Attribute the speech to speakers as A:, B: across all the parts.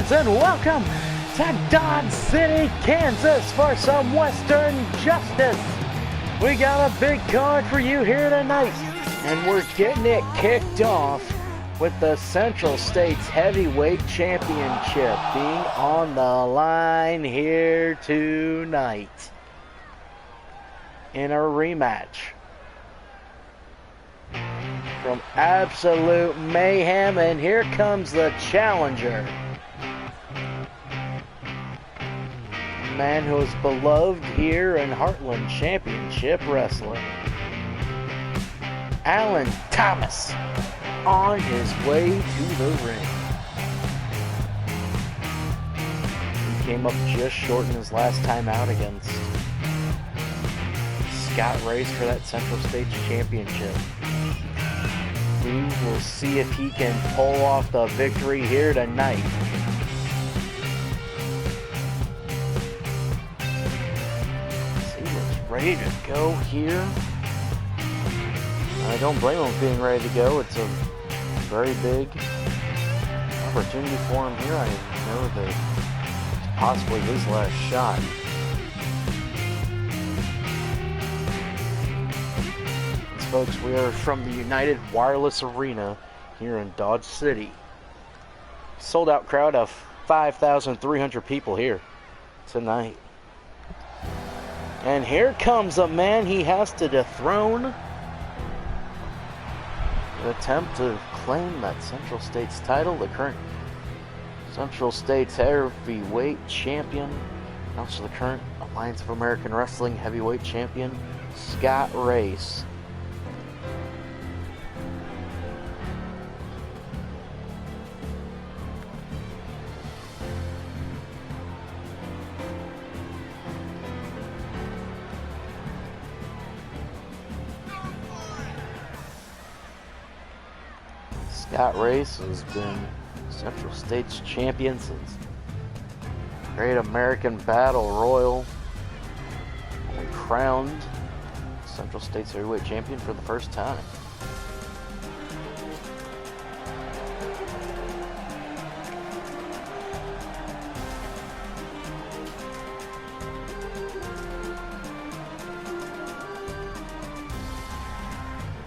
A: fans, and welcome to Dodge City, Kansas for some Western Justice. We got a big card for you here tonight, and we're getting it kicked off with the Central States Heavyweight Championship being on the line here tonight in a rematch from Absolute Mayhem, and here comes the challenger. A man who is beloved here in Heartland Championship Wrestling. Alan Thomas on his way to the ring. He came up just short in his last time out against Scott Race for that Central States Championship. We will see if he can pull off the victory here tonight. He looks ready to go here. I don't blame him being ready to go. It's a very big opportunity for him here. I know that it's possibly his last shot. Folks, we are from the United Wireless Arena here in Dodge City. Sold out crowd of 5,300 people here tonight. And here comes a man he has to dethrone. An attempt to claim that Central States title, the current Central States Heavyweight Champion, and also the current Alliance of American Wrestling Heavyweight Champion, Scott Race. Scott Race has been Central States champion since Great American Battle Royal, and crowned Central States Heavyweight Champion for the first time.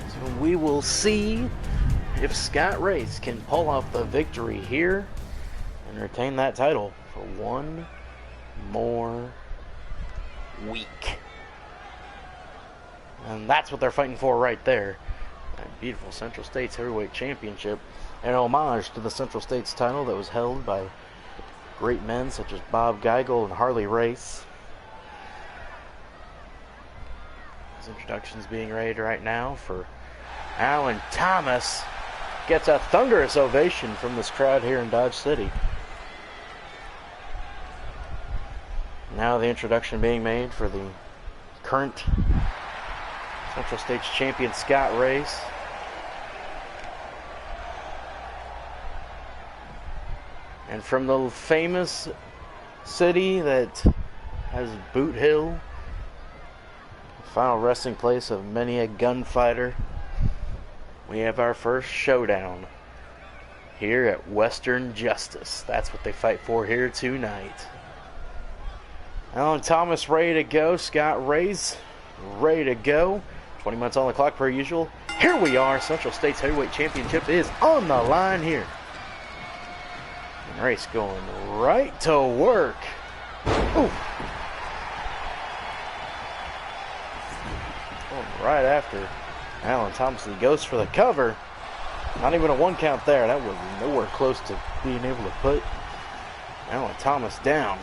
A: So we will see if Scott Race can pull off the victory here and retain that title for one more week. And that's what they're fighting for right there. That beautiful Central States Heavyweight Championship. An homage to the Central States title that was held by great men such as Bob Geigel and Harley Race. His introduction's being read right now for Alan Thomas. Gets a thunderous ovation from this crowd here in Dodge City. Now the introduction being made for the current Central States champion, Scott Race. And from the famous city that has Boot Hill, the final resting place of many a gunfighter, we have our first showdown here at Western Justice. That's what they fight for here tonight. Alan Thomas ready to go. Scott Race ready to go. 20 minutes on the clock per usual. Here we are. Central States Heavyweight Championship is on the line here. And Race going right to work. Ooh. Going right after Alan Thomas. He goes for the cover. Not even a one count there. That was nowhere close to being able to put Alan Thomas down.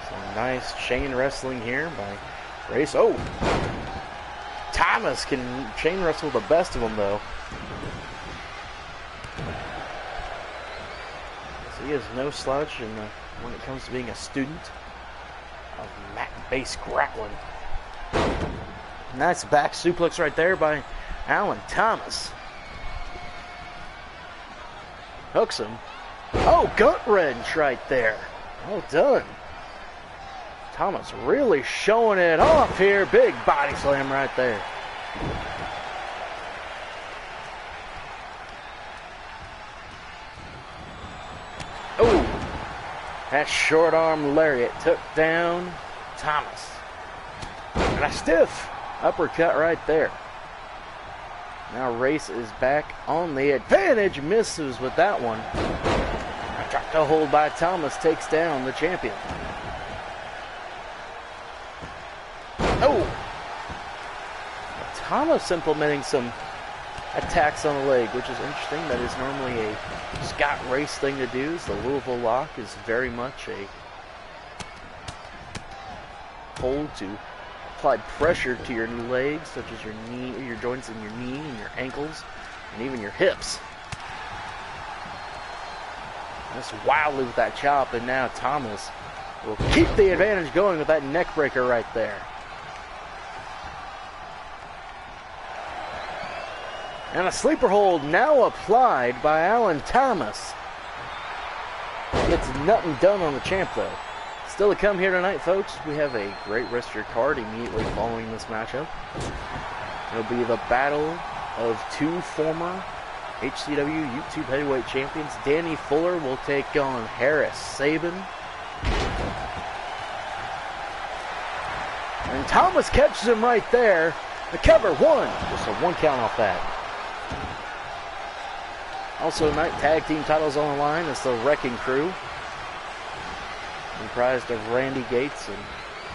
A: Some nice chain wrestling here by Race. Oh! Thomas can chain wrestle the best of them, though. So he is no slouch when it comes to being a student of mat-based grappling. Nice back suplex right there by Alan Thomas. Hooks him. Oh, gut wrench right there. Well done. Thomas really showing it off here. Big body slam right there. That short arm lariat took down Thomas. And a stiff uppercut right there. Now Race is back on the advantage. Misses with that one. A drop toe hold by Thomas takes down the champion. Oh! Thomas implementing some attacks on the leg, which is interesting. That is normally a Scott Race thing to do. The Louisville lock is very much a hold to apply pressure to your legs, such as your knee, your joints in your knee and your ankles, and even your hips. That's wildly with that chop, and now Thomas will keep the advantage going with that neck breaker right there. And a sleeper hold now applied by Alan Thomas. Gets nothing done on the champ, though. Still to come here tonight, folks. We have a great rest of your card immediately following this matchup. It'll be the battle of two former HCW YouTube Heavyweight Champions. Danny Fuller will take on Harris Sabin. And Thomas catches him right there. The cover, one. Just a one count off that. Also tonight, tag team titles on the line. It's the Wrecking Crew, comprised of Randy Gates and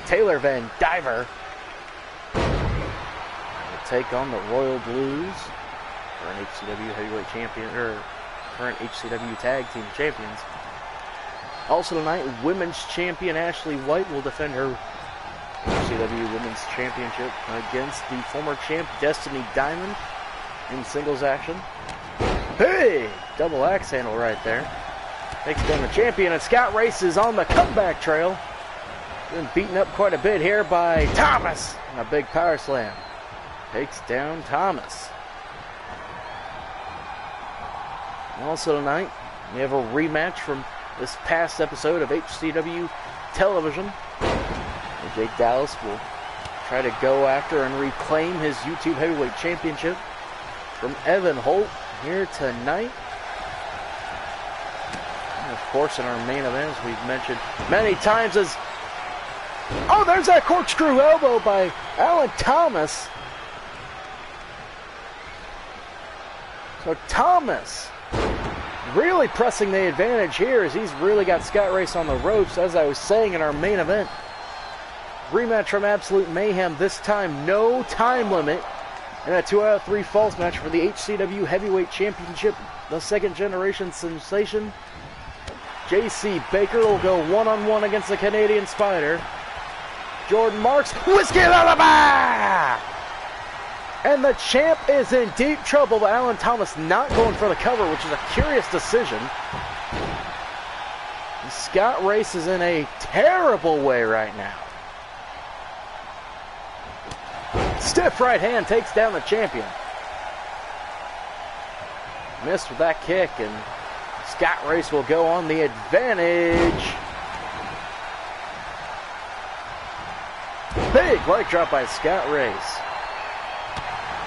A: Taylor Van Diver. Will take on the Royal Blues, current HCW Heavyweight Champion, or current HCW Tag Team Champions. Also tonight, Women's Champion Ashley White will defend her HCW Women's Championship against the former champ Destiny Diamond in singles action. Big double axe handle right there. Takes down the champion, and Scott Race is on the comeback trail. Been beaten up quite a bit here by Thomas. And a big power slam. Takes down Thomas. Also tonight, we have a rematch from this past episode of HCW Television. And Jake Dallas will try to go after and reclaim his YouTube Heavyweight Championship from Evan Holt here tonight. And of course, in our main event, as we've mentioned many times, is there's that corkscrew elbow by Alan Thomas. So Thomas really pressing the advantage here, as he's really got Scott Race on the ropes, as I was saying in our main event. Rematch from Absolute Mayhem, this time no time limit. And a 2 out of 3 falls match for the HCW Heavyweight Championship. The second generation sensation, J.C. Baker, will go one-on-one against the Canadian Spider. Jordan Marks, Whiskey Lullaby! And the champ is in deep trouble, but Alan Thomas not going for the cover, which is a curious decision. And Scott Race is in a terrible way right now. Stiff right hand takes down the champion. Missed with that kick, and Scott Race will go on the advantage. Big leg drop by Scott Race.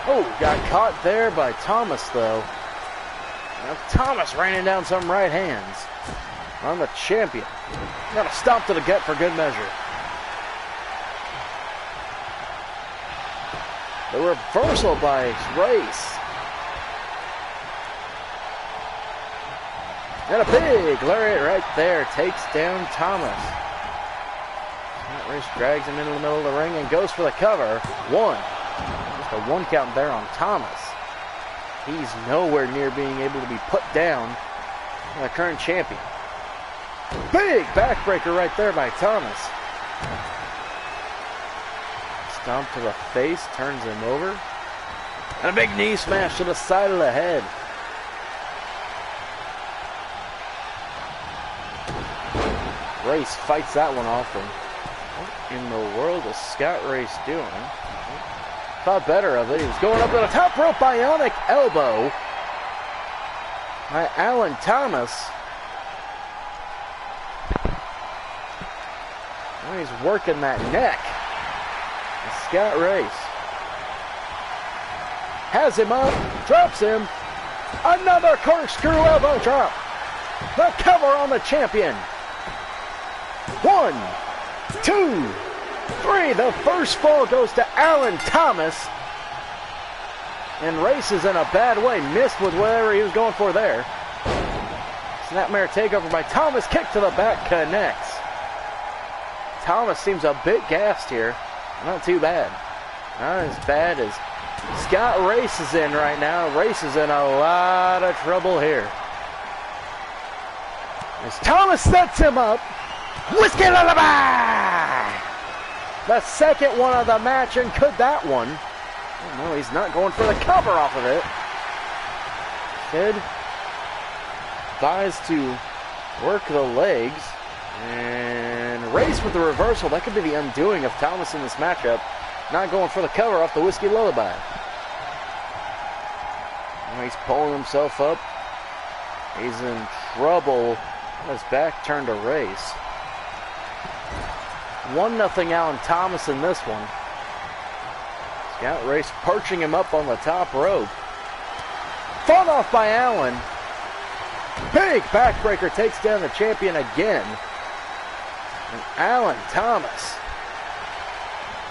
A: Oh, got caught there by Thomas, though. Now Thomas raining down some right hands on the champion. Got a stomp to the gut for good measure. The reversal by Race. And a big lariat right there takes down Thomas. Scott Race drags him into the middle of the ring and goes for the cover. One. Just a one count there on Thomas. He's nowhere near being able to be put down by the current champion. Big backbreaker right there by Thomas. Stomp to the face, turns him over. And a big knee smash to the side of the head. Race fights that one off. And what in the world is Scott Race doing? Thought better of it. He was going up to the top rope, bionic elbow by Alan Thomas. Now he's working that neck. Scott Race has him up, drops him. Another corkscrew elbow drop. The cover on the champion. 1, 2, 3. The first fall goes to Alan Thomas. And races in a bad way. Missed with whatever he was going for there. Snapmare takeover by Thomas. Kick to the back connects. Thomas seems a bit gassed here. Not too bad. Not as bad as Scott Race is in right now. Race is in a lot of trouble here. As Thomas sets him up. Whiskey Lullaby! The second one of the match, and could that one? Oh, no, he's not going for the cover off of it. Kid tries to work the legs. And Race with the reversal. That could be the undoing of Thomas in this matchup. Not going for the cover off the Whiskey Lullaby. Now he's pulling himself up. He's in trouble. His back turned to Race. 1-0 Alan Thomas in this one. Scott Race perching him up on the top rope. Fought off by Allen. Big backbreaker takes down the champion again. And Alan Thomas.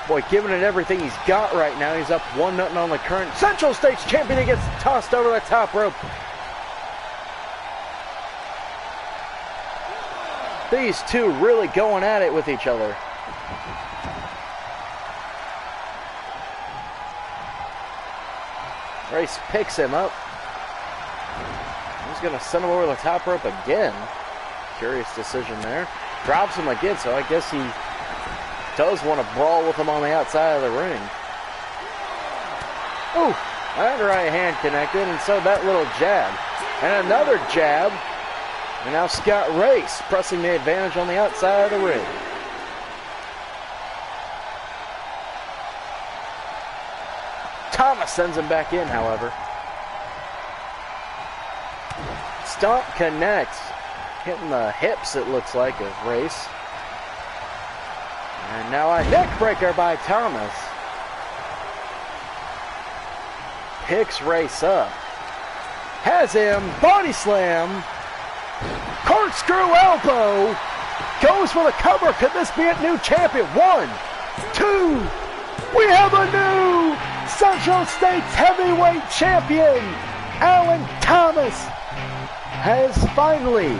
A: Boy, giving it everything he's got right now. He's up 1-0 on the current Central States champion. He gets tossed over the top rope. These two really going at it with each other. Race picks him up. He's going to send him over the top rope again. Curious decision there. Drops him again, so I guess he does want to brawl with him on the outside of the ring. Ooh, that right hand connected, and so that little jab. And another jab. And now Scott Race pressing the advantage on the outside of the ring. Thomas sends him back in, however. Stomp connects. Hitting the hips, it looks like, of Race. And now a neck breaker by Thomas. Picks Race up. Has him. Body slam. Corkscrew elbow. Goes for the cover. Could this be a new champion? 1, 2. We have a new Central States Heavyweight Champion. Alan Thomas has finally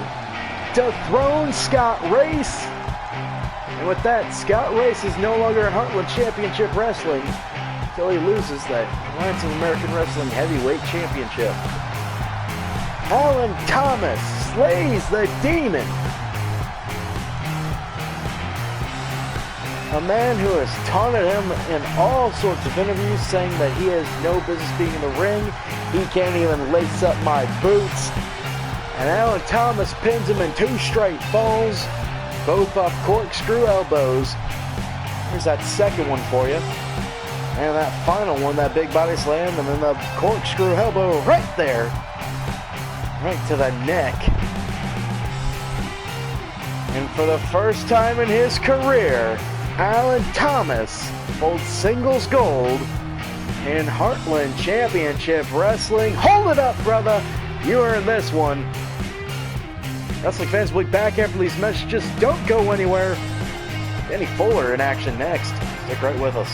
A: dethroned Scott Race. And with that, Scott Race is no longer in Heartland Championship Wrestling until he loses that Alliance of American Wrestling Heavyweight Championship. Alan Thomas slays the demon. A man who has taunted him in all sorts of interviews, saying that he has no business being in the ring. He can't even lace up my boots. And Alan Thomas pins him in 2 straight falls, both off corkscrew elbows. Here's that second one for you. And that final one, that big body slam, and then the corkscrew elbow right there. Right to the neck. And for the first time in his career, Alan Thomas holds singles gold in Heartland Championship Wrestling. Hold it up, brother. You earned this one. Wrestling fans will be back after these messages. Don't go anywhere. Danny Fuller in action next. Stick right with us.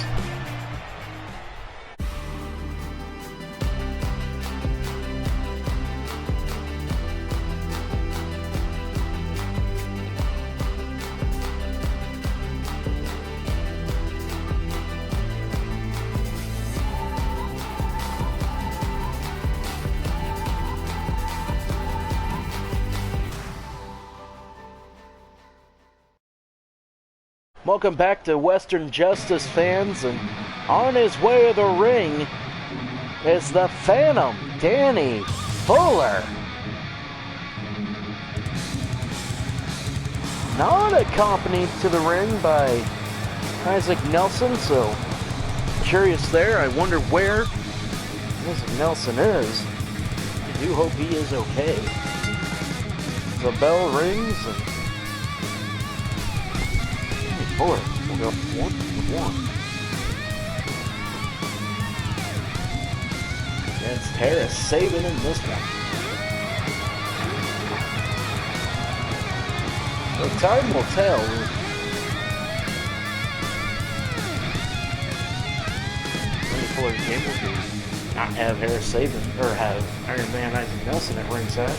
A: Welcome back to Western Justice, fans, and on his way to the ring is the Phantom, Danny Fuller. Not accompanied to the ring by Isaac Nelson, so curious there. I wonder where Isaac Nelson is. I do hope he is okay. The bell rings and Fuller will go 1-1 against Harris Sabin in this one. Well, time will tell. Fuller's game will be not have Harris Saban or have Iron Man Isaac Nelson at ringside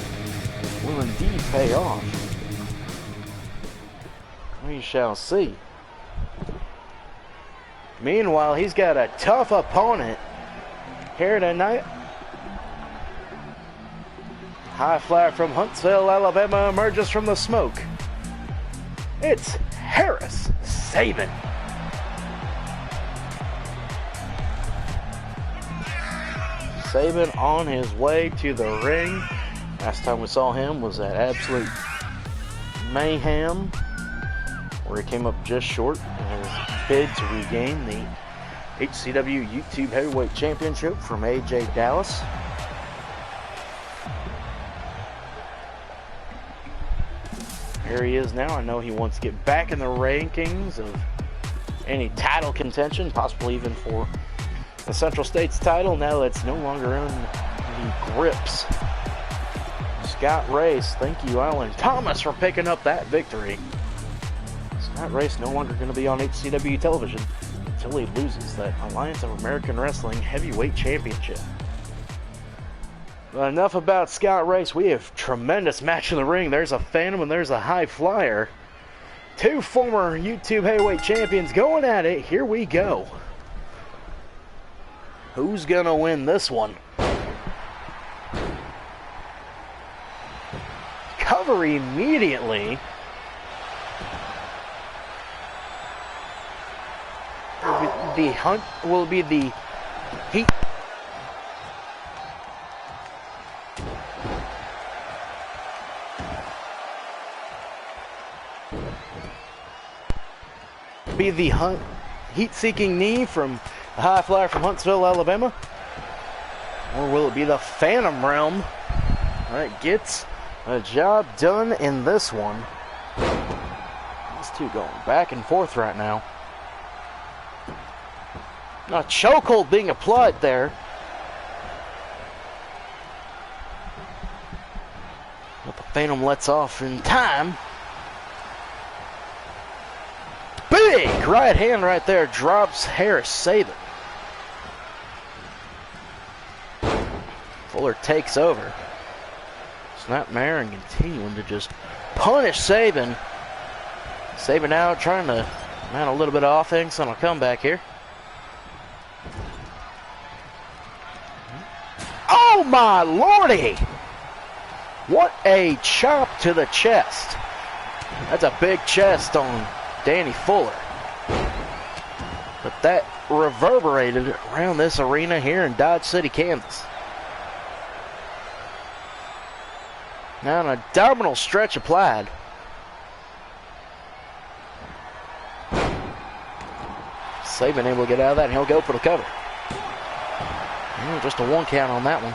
A: will indeed pay off. We shall see. Meanwhile, he's got a tough opponent here tonight. High flyer from Huntsville, Alabama emerges from the smoke. It's Harris Saban. Saban on his way to the ring. Last time we saw him was at Absolute Mayhem, where he came up just short in his bid to regain the HCW YouTube Heavyweight Championship from AJ Dallas. Here he is now. I know he wants to get back in the rankings of any title contention, possibly even for the Central States title. Now it's no longer in the grips. Scott Race, thank you, Alan Thomas, for picking up that victory. Scott Race no longer going to be on HCW television until he loses that Alliance of American Wrestling Heavyweight Championship. But enough about Scott Race. We have tremendous match in the ring. There's a Phantom and there's a High Flyer. Two former YouTube Heavyweight Champions going at it. Here we go. Who's gonna win this one? Cover immediately. The hunt will be the heat. Be the heat-seeking knee from the High Flyer from Huntsville, Alabama? Or will it be the Phantom Realm that gets a job done in this one? These two going back and forth right now. A chokehold being applied there. But the Phantom lets off in time. Big right hand right there drops Harris Saban. Fuller takes over. Snapmare and continuing to just punish Saban. Saban now trying to mount a little bit of offense on a comeback here. Oh my lordy! What a chop to the chest. That's a big chest on Danny Fuller. But that reverberated around this arena here in Dodge City, Kansas. Now an abdominal stretch applied. Saban able to get out of that, and he'll go for the cover. Just a one count on that one.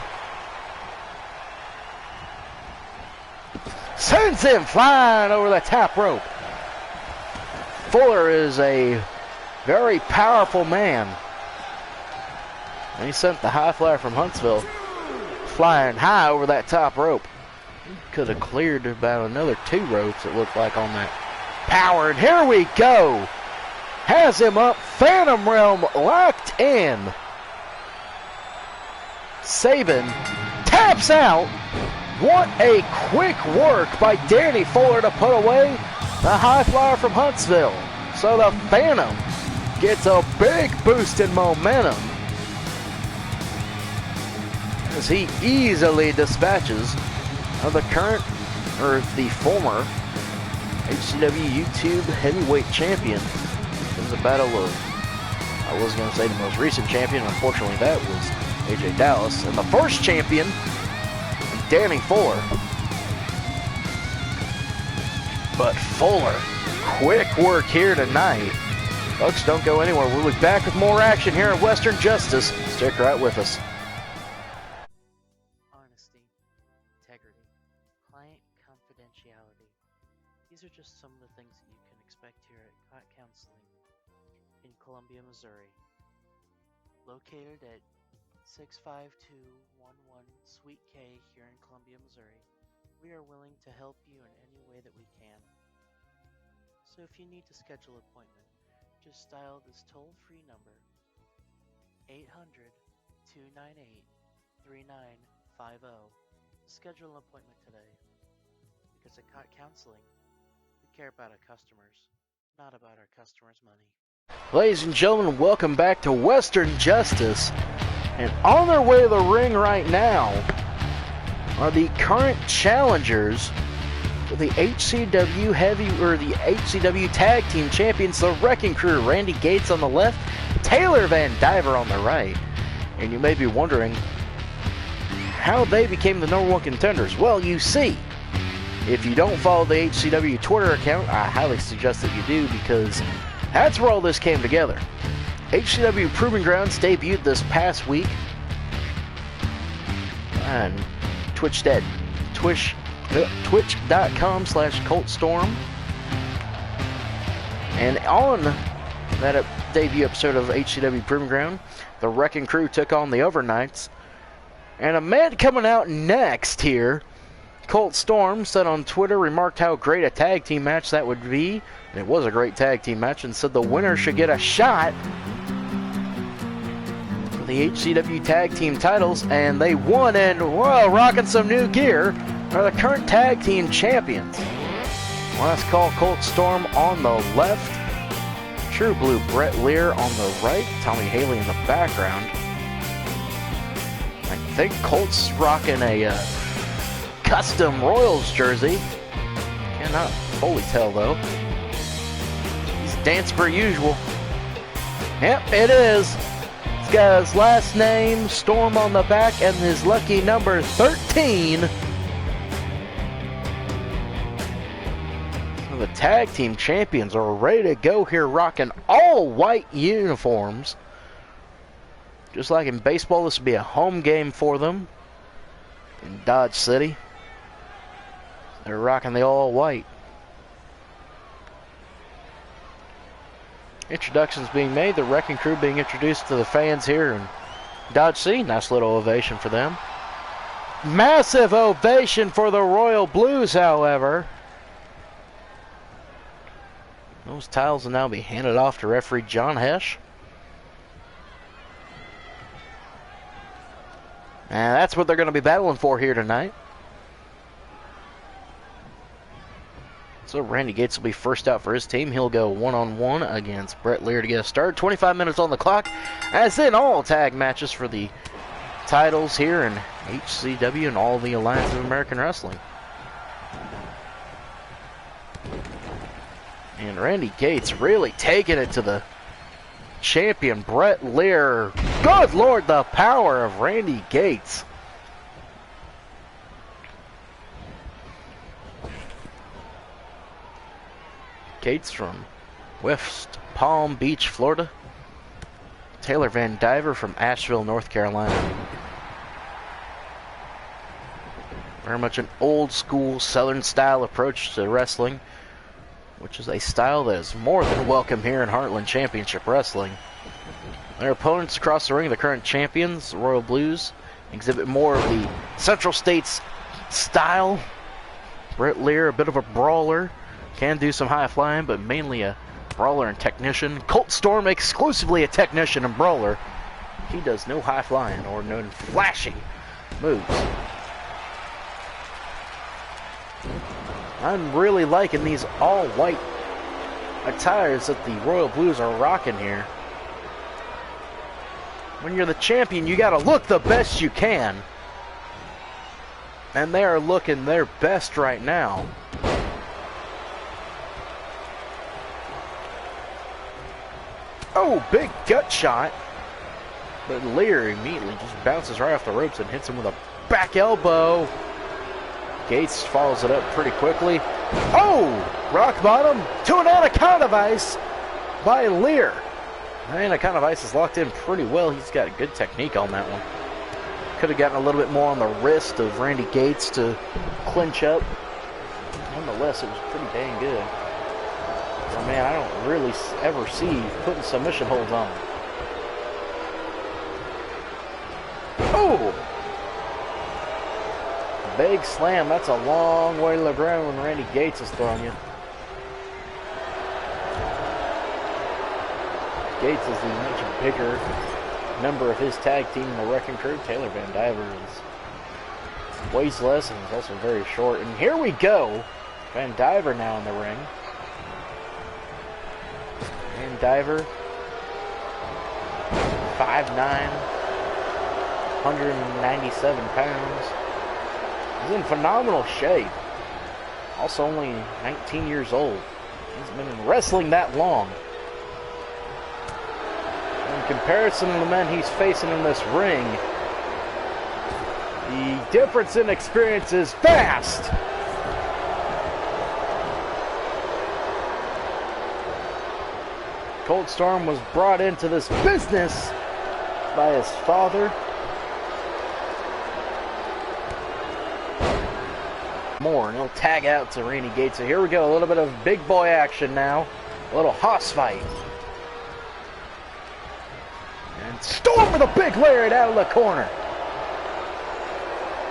A: Sends him flying over the top rope. Fuller is a very powerful man. And he sent the High Flyer from Huntsville flying high over that top rope. He could have cleared about another 2 ropes, it looked like, on that power. And here we go. Has him up. Phantom Realm locked in. Saban taps out. What a quick work by Danny Fuller to put away the High Flyer from Huntsville. So the Phantom gets a big boost in momentum as he easily dispatches of the current, or the former, HCW YouTube Heavyweight Champion. It was a battle of, I was going to say the most recent champion, unfortunately that was AJ Dallas, and the first champion, Danny Fuller. But Fuller, quick work here tonight. Folks, don't go anywhere. We'll be back with more action here at Western Justice. Stick right with us.
B: Honesty, integrity, client confidentiality. These are just some of the things that you can expect here at Client Counseling in Columbia, Missouri. Located at 65211 Suite K here in Columbia, Missouri, we are willing to help you in any way that we can. So if you need to schedule an appointment, just dial this toll-free number 800-298-3950 to schedule an appointment today. Because at Cot Counseling, we care about our customers, not about our customers' money.
A: Ladies and gentlemen, welcome back to Western Justice. And on their way to the ring right now are the current challengers for the HCW HCW Tag Team Champions, the Wrecking Crew. Randy Gates on the left, Taylor Van Diver on the right. And you may be wondering how they became the #1 contenders. Well, you see, if you don't follow the HCW Twitter account, I highly suggest that you do, because that's where all this came together. HCW Proving Grounds debuted this past week on twitch.com/CultStorm. And on that debut episode of HCW Proving Ground, the Wrecking Crew took on the Overnights. And a man coming out next here, Colt Storm, said on Twitter, remarked how great a tag team match that would be. And it was a great tag team match, and said the winner should get a shot for the HCW tag team titles. And they won, and well, rocking some new gear, are the current tag team champions. Well, let's call Colt Storm on the left, True Blue Brett Lear on the right, Tommy Haley in the background. I think Colt's rocking a custom Royals jersey. Cannot fully tell though. He's dancing per usual. Yep, it is. He's got his last name, Storm, on the back, and his lucky number 13. So the tag team champions are ready to go here, rocking all white uniforms. Just like in baseball, this would be a home game for them in Dodge City. They're rocking the all white. Introductions being made. The Wrecking Crew being introduced to the fans here in Dodge City. Nice little ovation for them. Massive ovation for the Royal Blues, however. Those titles will now be handed off to referee John Hesh. And that's what they're going to be battling for here tonight. So Randy Gates will be first out for his team. He'll go one-on-one against Brett Lear to get a start. 25 minutes on the clock, as in all tag matches for the titles here in HCW and all the Alliance of American Wrestling. And Randy Gates really taking it to the champion, Brett Lear. Good Lord, the power of Randy Gates. Gates from West Palm Beach, Florida. Taylor Van Diver from Asheville, North Carolina. Very much an old school Southern style approach to wrestling, which is a style that is more than welcome here in Heartland Championship Wrestling. Their opponents across the ring, the current champions, the Royal Blues, exhibit more of the Central States style. Brett Lear, a bit of a brawler, can do some high flying, but mainly a brawler and technician. Colt Storm, exclusively a technician and brawler. He does no high flying or no flashy moves. I'm really liking these all white attires that the Royal Blues are rocking here. When you're the champion, you gotta look the best you can. And they are looking their best right now. Oh, big gut shot. But Lear immediately just bounces right off the ropes and hits him with a back elbow. Gates follows it up pretty quickly. Oh! Rock bottom to an Anaconda Vice by Lear. Anaconda Vice is locked in pretty well. He's got good technique on that one. Could have gotten a little bit more on the wrist of Randy Gates to clinch up. Nonetheless, it was pretty dang good. Oh man, I don't really ever see putting submission holds on. Oh! Big slam. That's a long way to the ground when Randy Gates is throwing you. Gates is the much bigger member of his tag team in the Wrecking Crew. Taylor Van Diver weighs less and is also very short. And here we go. Van Diver now in the ring. Van Diver, 5'9", 197 pounds. He's in phenomenal shape. Also only 19 years old. He's been in wrestling that long. In comparison to the men he's facing in this ring, the difference in experience is vast. Cold Storm was brought into this business by his father. More, and he'll tag out to Randy Gates. So here we go, a little bit of big boy action now. A little hoss fight. And Storm with a big lariat out of the corner.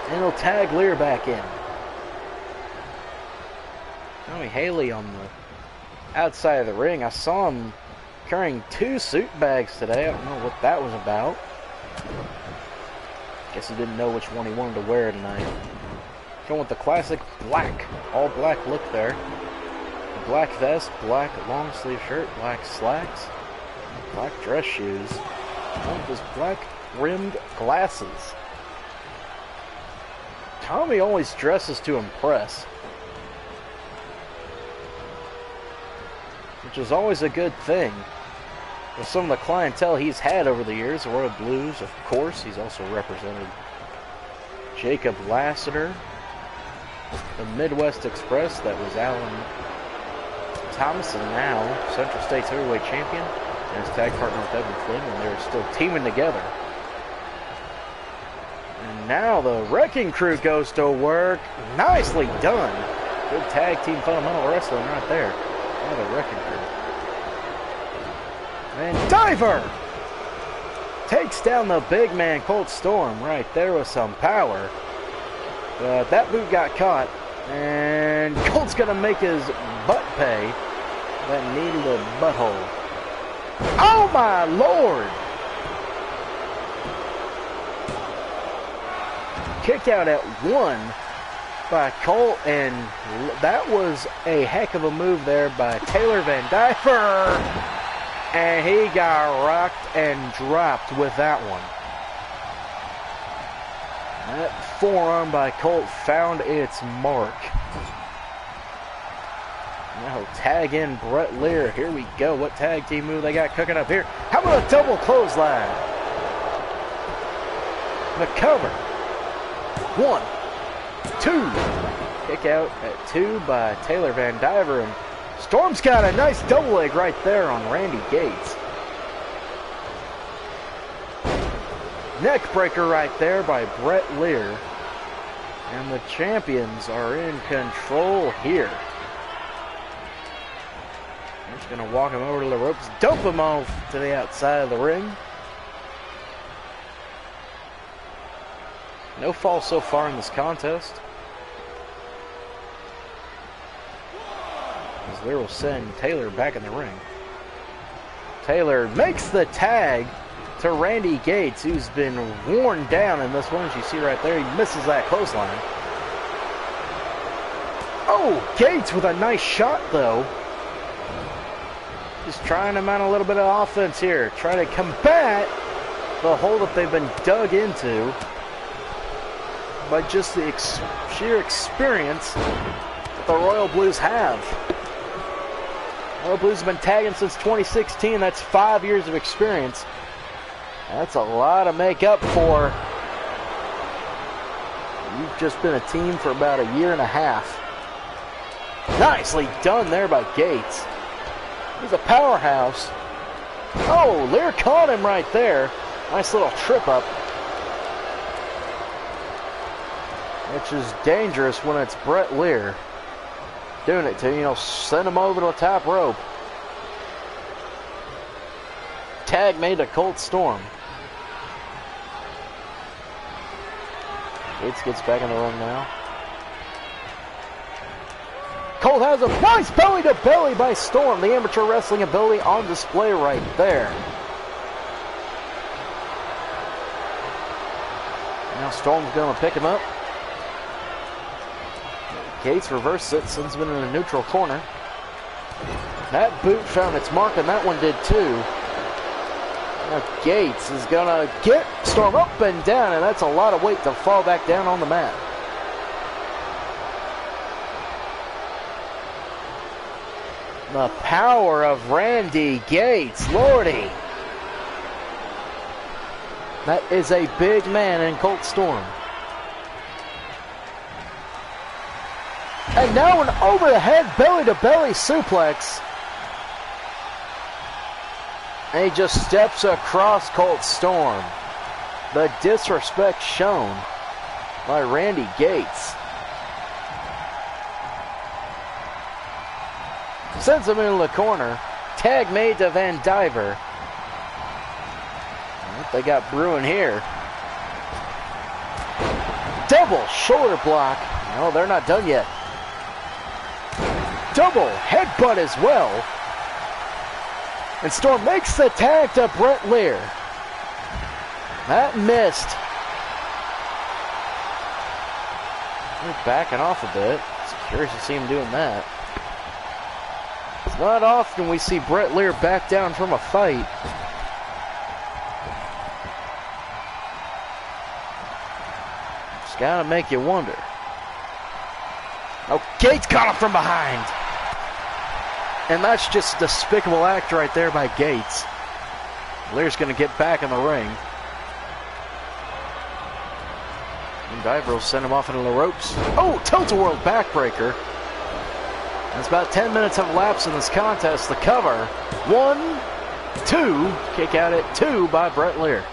A: And he'll tag Lear back in. Tommy Haley on the outside of the ring. I saw him carrying 2 suit bags today. I don't know what that was about. Guess he didn't know which one he wanted to wear tonight. Going with the classic black, all black look there. The black vest, black long sleeve shirt, black slacks, black dress shoes, and with his black rimmed glasses. Tommy always dresses to impress, which is always a good thing. With some of the clientele he's had over the years, the Royal Blues, of course, he's also represented Jacob Lassiter, the Midwest Express, that was Alan Thomas, and now Central States Heavyweight Champion, and his tag partner with Evan Flynn, and they're still teaming together. And now the Wrecking Crew goes to work. Nicely done. Good tag team fundamental wrestling right there. Now the Wrecking Crew. And Diver takes down the big man Cold Storm right there with some power. But that boot got caught, and Colt's gonna make his butt pay that needle butthole. Oh my lord! Kick out at 1 by Colt, and that was a heck of a move there by Taylor Van Diver. And he got rocked and dropped with that one. That forearm by Colt found its mark. Now tag in Brett Lear. Here we go. What tag team move they got cooking up here? How about a double clothesline? The cover. 1, 2. Kick out at 2 by Taylor Van Diver. And Storm's got a nice double leg right there on Randy Gates. Neck breaker right there by Brett Lear. And the champions are in control here. They're just going to walk him over to the ropes, dump him off to the outside of the ring. No fall so far in this contest. As Lear will send Taylor back in the ring. Taylor makes the tag to Randy Gates, who's been worn down in this one. As you see right there, he misses that clothesline. Oh, Gates with a nice shot, though. Just trying to mount a little bit of offense here. Try to combat the hole that they've been dug into by just the sheer experience that the Royal Blues have. Royal Blues have been tagging since 2016. That's 5 years of experience. That's a lot to make up for. You've just been a team for about a year and a half. Nicely done there by Gates. He's a powerhouse. Oh, Lear caught him right there. Nice little trip up. Which is dangerous when it's Brett Lear doing it to you. Know, send him over to the top rope. Tag made to Colt Storm. Gates gets back in the ring now. Colt has a nice belly-to-belly by Storm. The amateur wrestling ability on display right there. Now Storm's going to pick him up. Gates reverses it, sends him in a neutral corner. That boot found its mark, and that one did too. Now Gates is going to get Storm up and down, and that's a lot of weight to fall back down on the mat. The power of Randy Gates, Lordy. That is a big man in Colt Storm. And now an over-the-head belly-to-belly suplex. And he just steps across Colt Storm. The disrespect shown by Randy Gates. Sends him into the corner. Tag made to Van Diver. What they got brewing here? Double shoulder block. No, they're not done yet. Double headbutt as well. And Storm makes the tag to Brett Lear. That missed. They're backing off a bit. It's curious to see him doing that. It's not often we see Brett Lear back down from a fight. It's gotta make you wonder. Oh, Gates got him from behind. And that's just a despicable act right there by Gates. Lear's going to get back in the ring. And Diver will send him off into the ropes. Oh, tilt-a-whirl backbreaker. That's about 10 minutes have elapsed in this contest. The cover. 1, 2. Kick out at 2 by Brett Lear.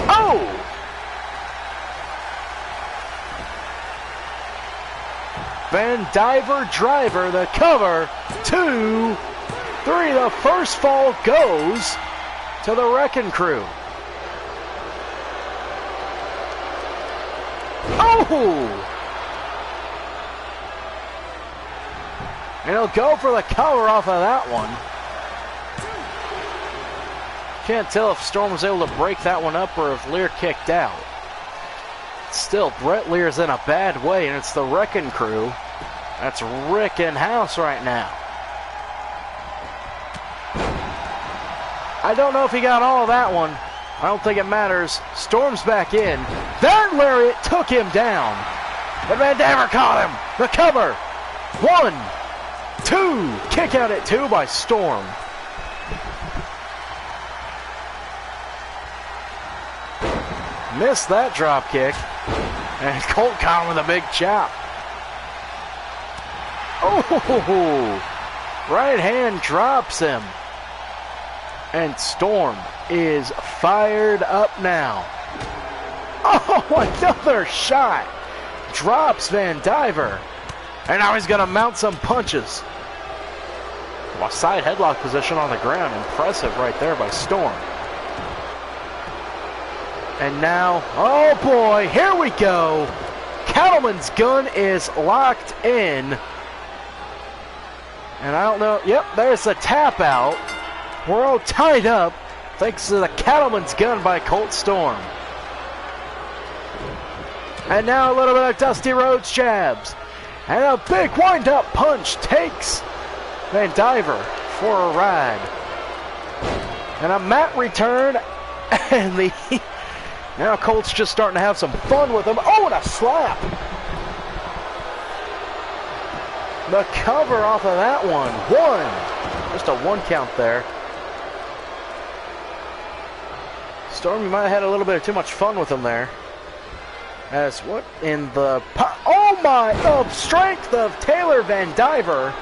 A: Oh! Van Diver driver, the cover, 2, 3. The first fall goes to the Wrecking Crew. Oh! And he'll go for the cover off of that one. Can't tell if Storm was able to break that one up or if Lear kicked out. Still, Brett Lear's in a bad way, and it's the Wrecking Crew that's wrecking house right now. I don't know if he got all of that one. I don't think it matters. Storm's back in. That lariat took him down. But Van Diver caught him. The cover. 1, 2. Kick out at 2 by Storm. Missed that drop kick. And Colt caught him with a big chop. Oh! Right hand drops him. And Storm is fired up now. Oh, another shot. Drops Van Diver. And now he's going to mount some punches. A side headlock position on the ground. Impressive right there by Storm. And now, oh boy, here we go. Cattleman's gun is locked in. And I don't know, yep, there's the tap out. We're all tied up thanks to the Cattleman's gun by Colt Storm. And now a little bit of Dusty Rhodes jabs. And a big wind-up punch takes Van Diver for a ride. And a mat return. And now Colt's just starting to have some fun with him. Oh, and a slap. The cover off of that one. 1. Just a 1 count there. Storm, you might have had a little bit of too much fun with him there. As what in the... Oh my! Of strength of Taylor Van Diver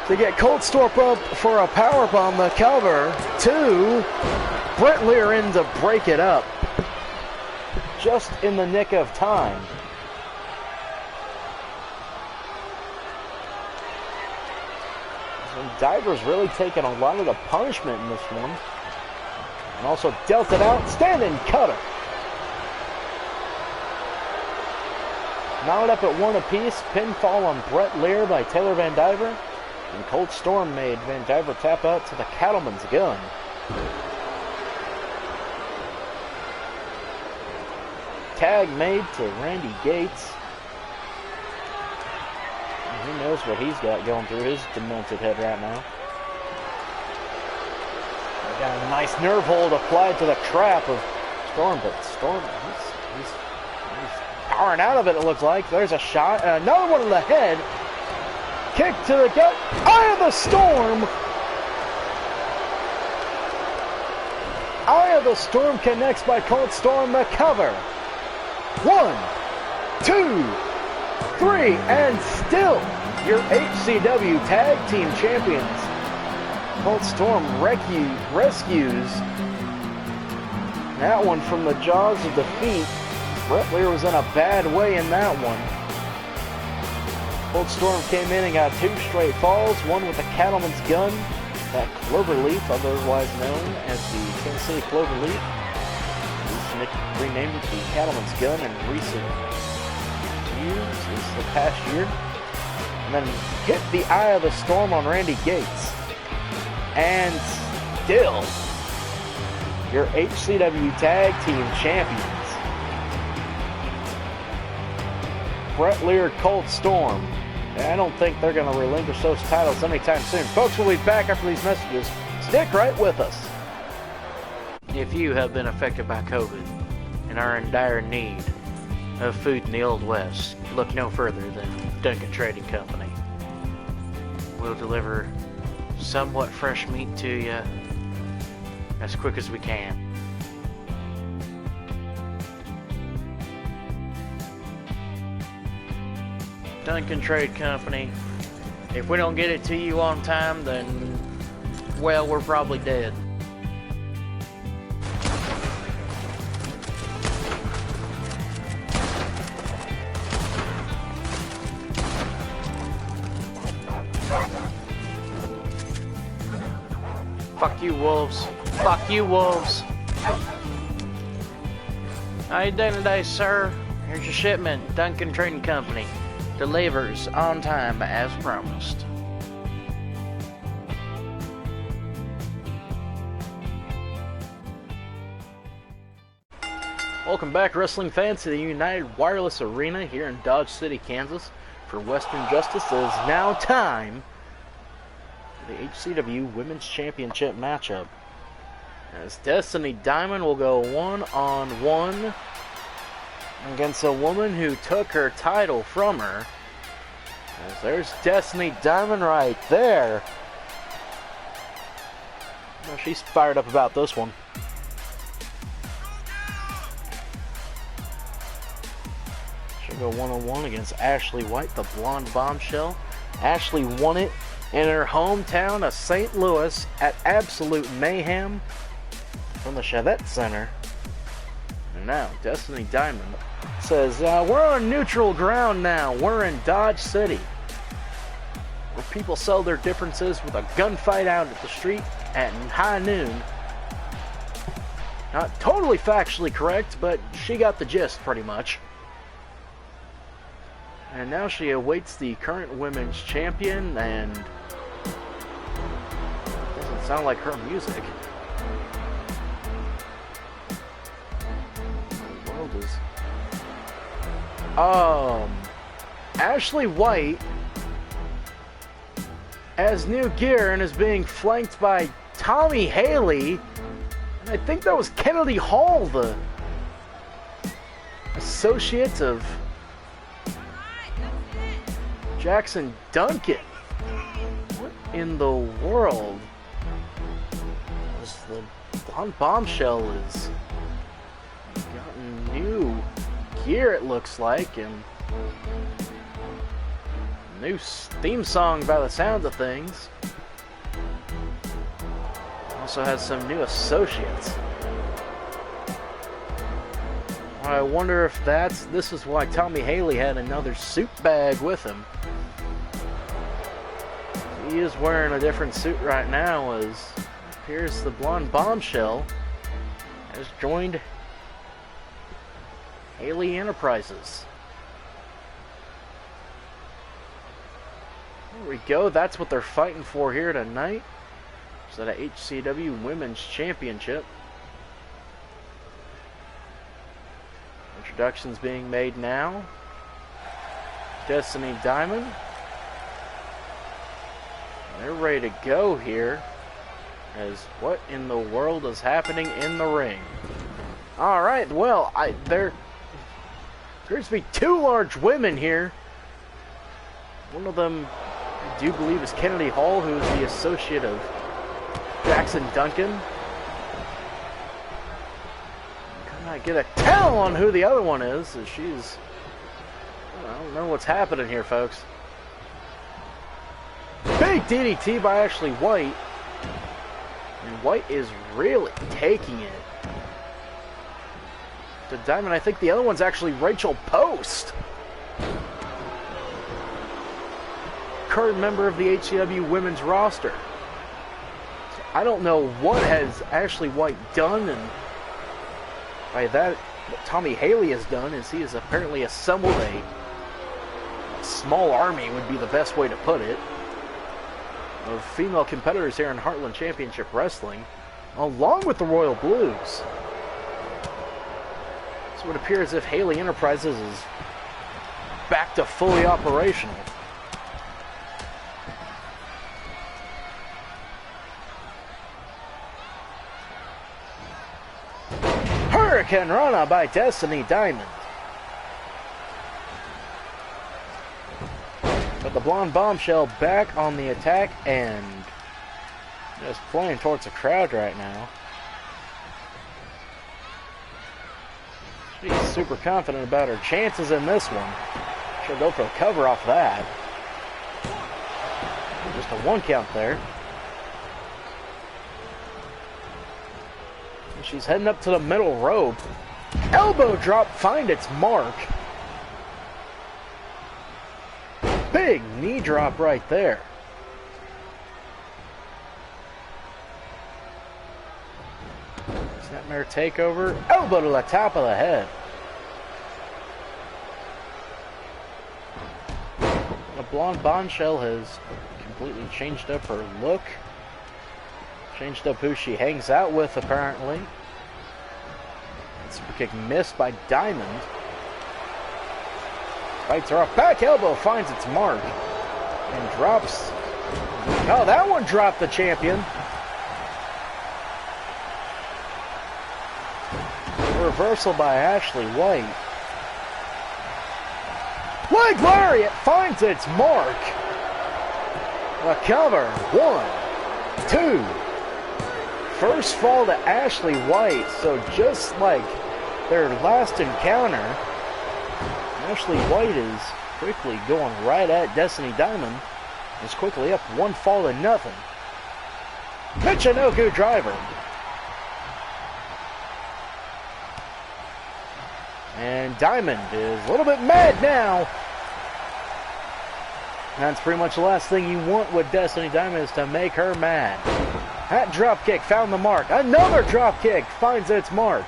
A: to get Colt Storm up for a powerbomb. The cover. 2. Brett Lear in to break it up. Just in the nick of time. So Diver's really taken a lot of the punishment in this one. And also dealt it out. Standing cutter. Now it up at 1 apiece. Pinfall on Brett Lear by Taylor Van Diver. And Cold Storm made Van Diver tap out to the Cattleman's Gun. Tag made to Randy Gates. And who knows what he's got going through his demented head right now. Got a nice nerve hold applied to the trap of Storm, but Storm, he's powering out of it, it looks like. There's a shot, and another one in the head. Kick to the gut. Eye of the Storm. Eye of the Storm connects by Cold Storm the cover. 1, 2, 3, and still your HCW Tag Team Champions. Cold Storm rescues that one from the jaws of defeat. Brett Lear was in a bad way in that one. Cold Storm came in and got 2 straight falls, one with a Cattleman's Gun, that Cloverleaf, otherwise known as the Kansas City Cloverleaf. Renamed it the Cattleman's Gun in recent years, at least the past year. And then hit the Eye of the Storm on Randy Gates. And still, your HCW Tag Team Champions. Brett Lear, Cold Storm. I don't think they're going to relinquish those titles anytime soon. Folks, we'll be back after these messages. Stick right with us. If you have been affected by COVID and are in dire need of food in the Old West, look no further than Duncan Trading Company. We'll deliver somewhat fresh meat to you as quick as we can. Duncan Trade Company. If we don't get it to you on time, then, well, we're probably dead. Fuck you, wolves. Fuck you, wolves. How you doing today, sir? Here's your shipment. Duncan Trading Company. Delivers on time as promised. Welcome back, wrestling fans, to the United Wireless Arena here in Dodge City, Kansas. For Western Justice, it is now time for the HCW Women's Championship matchup. As Destiny Diamond will go 1-on-1 against a woman who took her title from her. As there's Destiny Diamond right there. Well, she's fired up about this one. She'll go 1-on-1 against Ashley White, the blonde bombshell. Ashley won it in her hometown of St. Louis at Absolute Mayhem from the Chavette Center. And now Destiny Diamond says, we're on neutral ground now. We're in Dodge City, where people sell their differences with a gunfight out at the street at high noon. Not totally factually correct, but she got the gist pretty much. And now she awaits the current women's champion, and doesn't sound like her music. Ashley White has new gear and is being flanked by Tommy Haley, and I think that was Kennedy Hall, the associate of Jackson Duncan. What in the world? The blonde bombshell has gotten new gear, it looks like, and new theme song by the sounds of things. Also has some new associates. I wonder if this is why Tommy Haley had another suit bag with him. He is wearing a different suit right now, as it appears the blonde bombshell has joined Haley Enterprises. There we go. That's what they're fighting for here tonight. Is that a HCW Women's Championship? Introductions being made now. Destiny Diamond. They're ready to go here. As what in the world is happening in the ring? Alright, well, there appears to be two large women here. One of them, I do believe, is Kennedy Hall, who is the associate of Jackson Duncan. Could not get a tell on who the other one is, as she's... I don't know what's happening here, folks. Big DDT by Ashley White. And White is really taking it to Diamond. I think the other one's actually Rachel Post, current member of the HCW women's roster. So I don't know what has Ashley White done, and by that, what Tommy Haley has done is he has apparently assembled a small army, would be the best way to put it, of female competitors here in Heartland Championship Wrestling, along with the Royal Blues. So it would appear as if Haley Enterprises is back to fully operational. Hurricane Rana by Destiny Diamond. But the Blonde Bombshell back on the attack and just playing towards the crowd right now. She's super confident about her chances in this one. She'll go for a cover off that. Just a 1 count there. And she's heading up to the middle rope. Elbow drop, find its mark. Big knee drop right there. Snapmare takeover. Elbow to the top of the head. The Blonde Bombshell has completely changed up her look. Changed up who she hangs out with, apparently. Super kick missed by Diamond. Fights her off. Back elbow finds its mark. And drops. Oh, that one dropped the champion. Reversal by Ashley White. Leg lariat finds its mark. A cover. 1, 2. First fall to Ashley White. So just like their last encounter, Ashley White is quickly going right at Destiny Diamond. Is quickly up 1 fall to nothing. Michinoku driver. And Diamond is a little bit mad now. That's pretty much the last thing you want with Destiny Diamond, is to make her mad. That drop kick found the mark. Another drop kick finds its mark.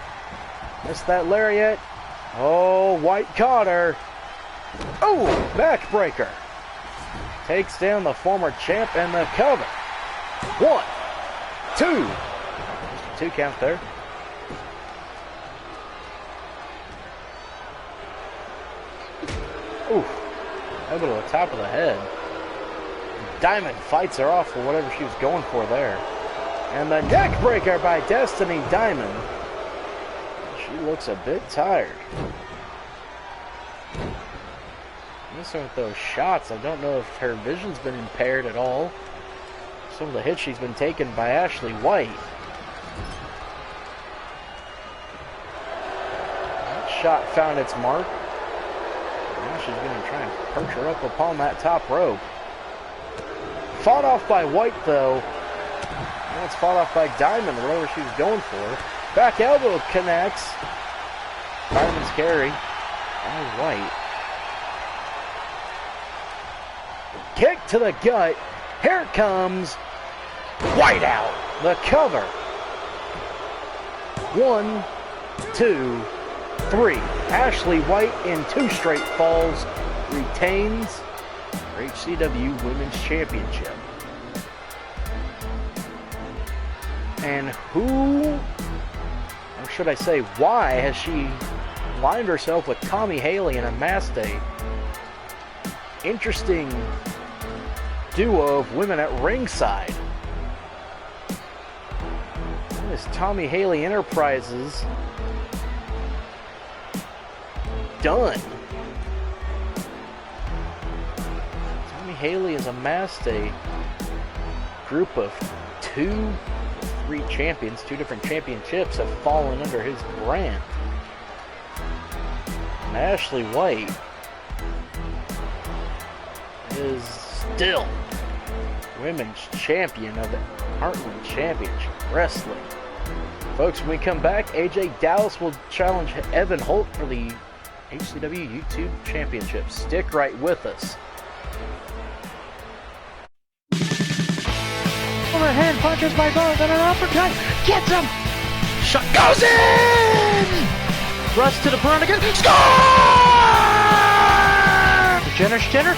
A: Missed that lariat. Oh, White caught her. Oh, backbreaker. Takes down the former champ and the cover. 1, 2. Just a 2 count there. Ooh, elbow to the top of the head. Diamond fights her off for whatever she was going for there. And the neck breaker by Destiny Diamond. She looks a bit tired. Missing with those shots. I don't know if her vision's been impaired at all. Some of the hits she's been taken by Ashley White. That shot found its mark. Now she's going to try and perch her up upon that top rope. Fought off by White, though. Now it's fought off by Diamond, whatever she was going for. Back elbow connects. Diamond's carry. All right. Kick to the gut. Here it comes. White out. The cover. 1, 2, 3. Ashley White in 2 straight falls retains for HCW Women's Championship. And who, or should I say, why has she aligned herself with Tommy Haley and amassed a interesting duo of women at ringside? What is Tommy Haley Enterprises done? Tommy Haley has amassed a group of 2 3 champions. 2 different championships have fallen under his brand. And Ashley White is still women's champion of the Heartland Championship Wrestling. Folks, when we come back, AJ Dallas will challenge Evan Holt for the HCW YouTube Championship. Stick right with us. Overhead punches by both and an uppercut gets him. Shot goes in. Thrust to the front again. Score! Jenner, score!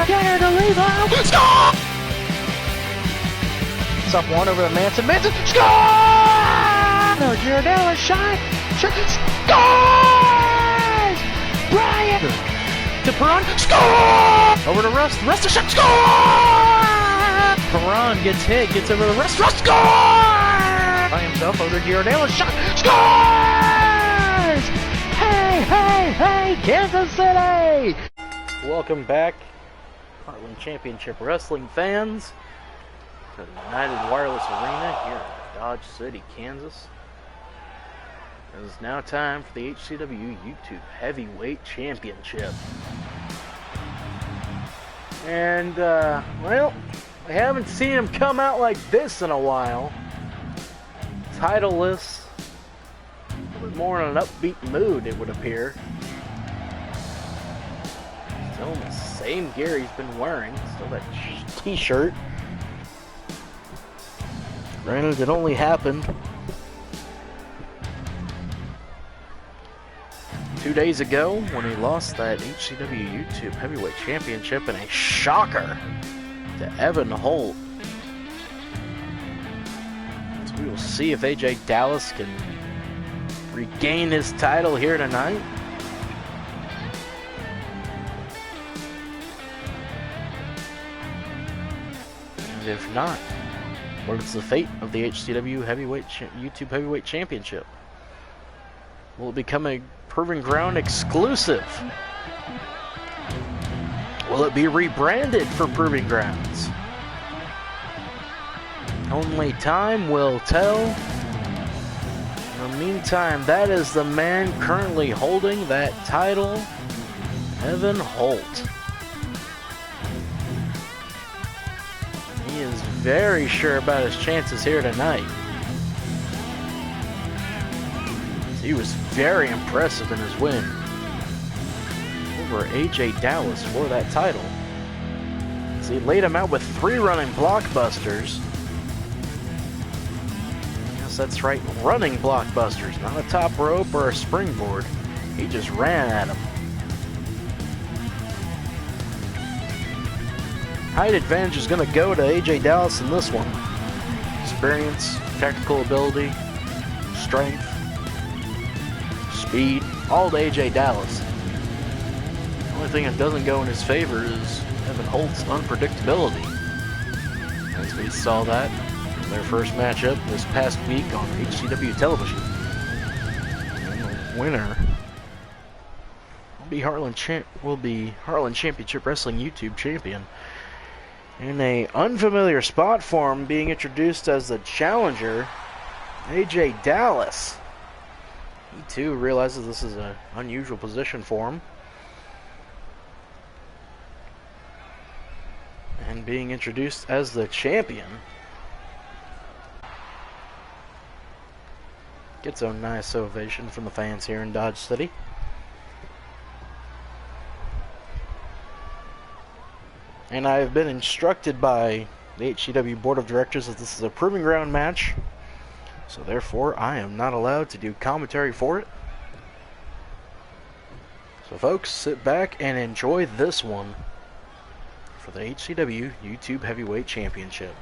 A: Jenner to Levo. Score! It's up one over to Manson, score! No, Giordella shot, scores! Bryant to Perron, score! Over to Rust to shot, score! Perron gets hit, gets over the Rust, score! By himself, over to Giordella shot, scores! Hey, Kansas City! Welcome back, Heartland Championship Wrestling fans, to the United Wireless Arena here in Dodge City, Kansas. It is now time for the HCW YouTube Heavyweight Championship. And, well, I haven't seen him come out like this in a while. Titleless, a little more in an upbeat mood, it would appear. Still in the same gear he's been wearing, still that t-shirt. Granted, it only happened 2 days ago when he lost that HCW YouTube Heavyweight Championship in a shocker to Evan Holt. So we will see if AJ Dallas can regain his title here tonight. And if not, what is the fate of the HCW YouTube Heavyweight Championship? Will it become a Proving Ground exclusive? Will it be rebranded for Proving Grounds? Only time will tell. In the meantime, that is the man currently holding that title, Evan Holt. He is very sure about his chances here tonight. He was very impressive in his win over AJ Dallas for that title. So he laid him out with 3 running blockbusters. Yes, that's right, running blockbusters, not a top rope or a springboard. He just ran at him. Height advantage is going to go to AJ Dallas in this one. Experience, technical ability, strength, speed, all to AJ Dallas. The only thing that doesn't go in his favor is Evan Holt's unpredictability. As we saw that in their first matchup this past week on HCW television. And the winner will be Heartland Championship Wrestling YouTube champion. In a unfamiliar spot for him, being introduced as the challenger, AJ Dallas. He too realizes this is an unusual position for him. And being introduced as the champion gets a nice ovation from the fans here in Dodge City. And I've been instructed by the HCW Board of Directors that this is a Proving Ground match. So therefore, I am not allowed to do commentary for it. So folks, sit back and enjoy this one for the HCW YouTube Heavyweight Championship.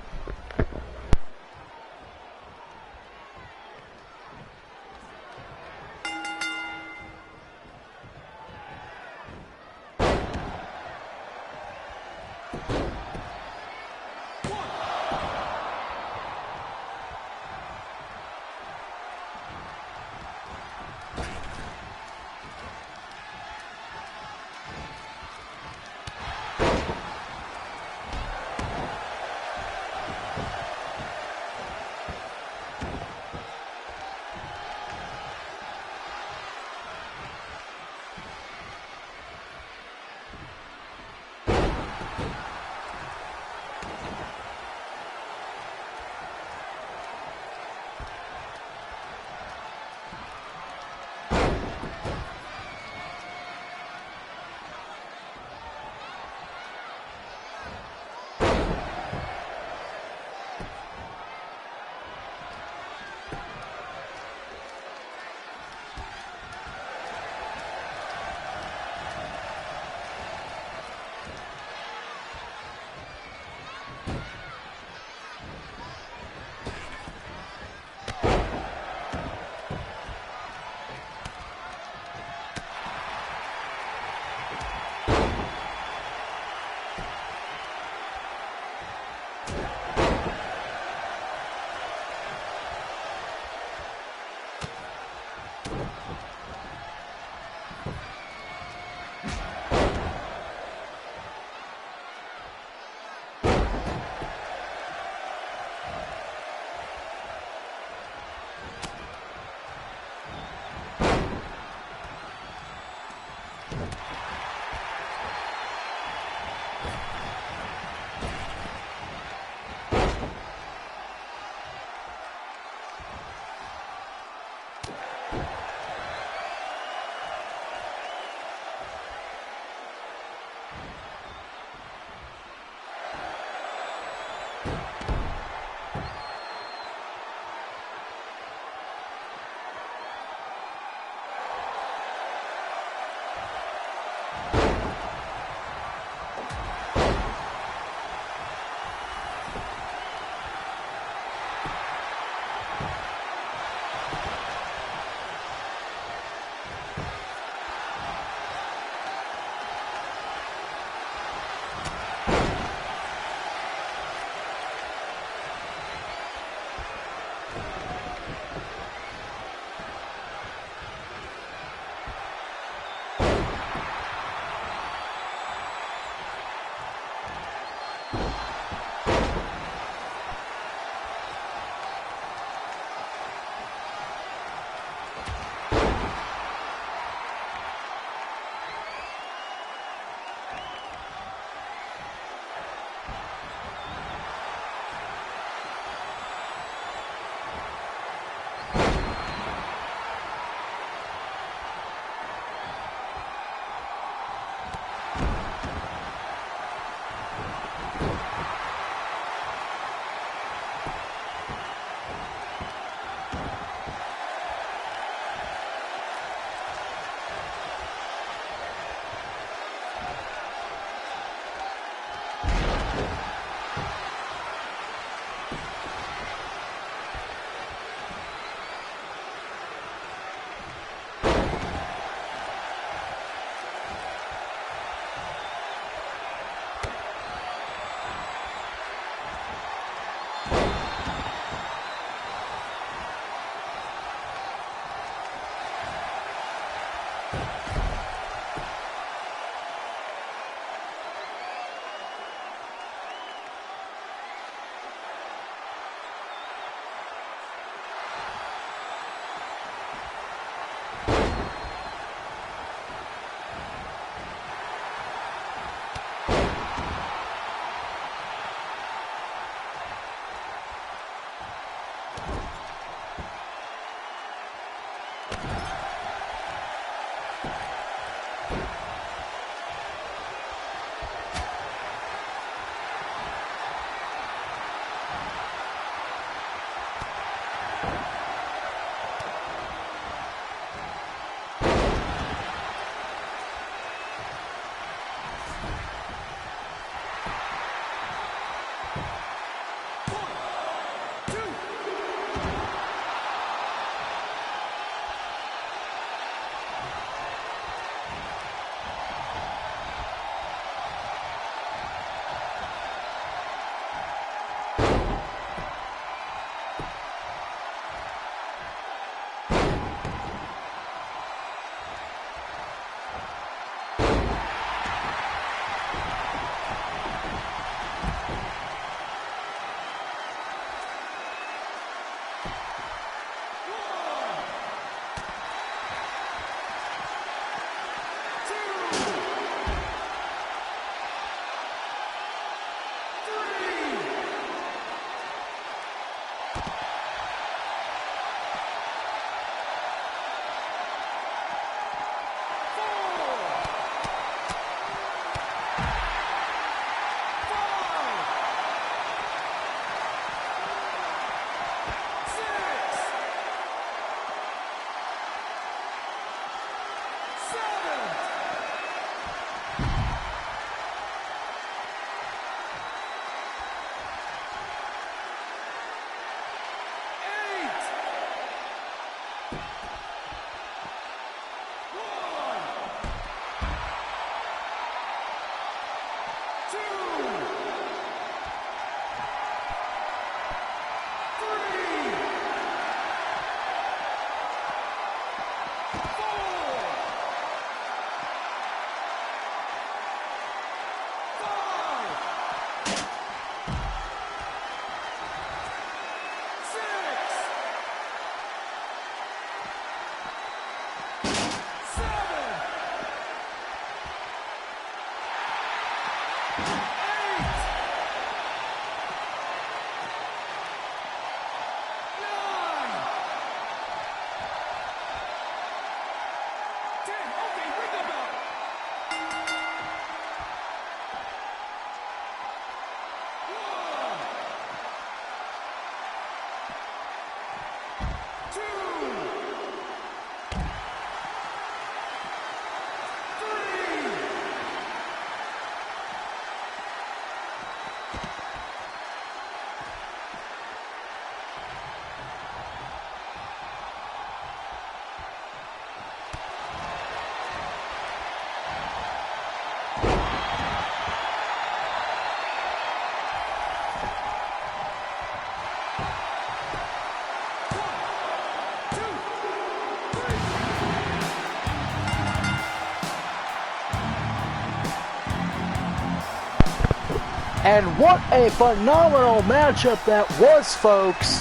A: And what a phenomenal matchup that was, folks.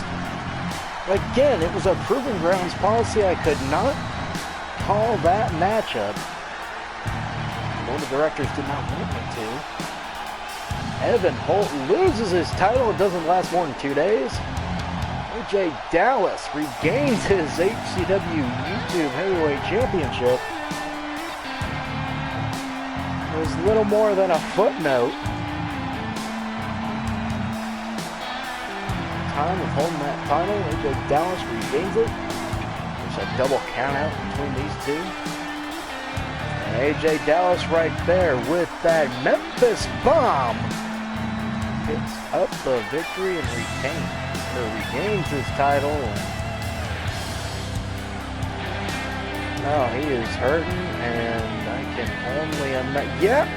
A: Again, it was a proving grounds policy. I could not call that matchup. The board of directors did not want me to. Evan Holt loses his title. It doesn't last more than 2 days. AJ Dallas regains his HCW YouTube Heavyweight Championship. It was little more than a footnote. Time of holding that title, AJ Dallas regains it. There's a double count out between these two. And AJ Dallas right there with that Memphis Bomb picks up the victory and regains his title. Oh, he is hurting, and I can only imagine. Yep.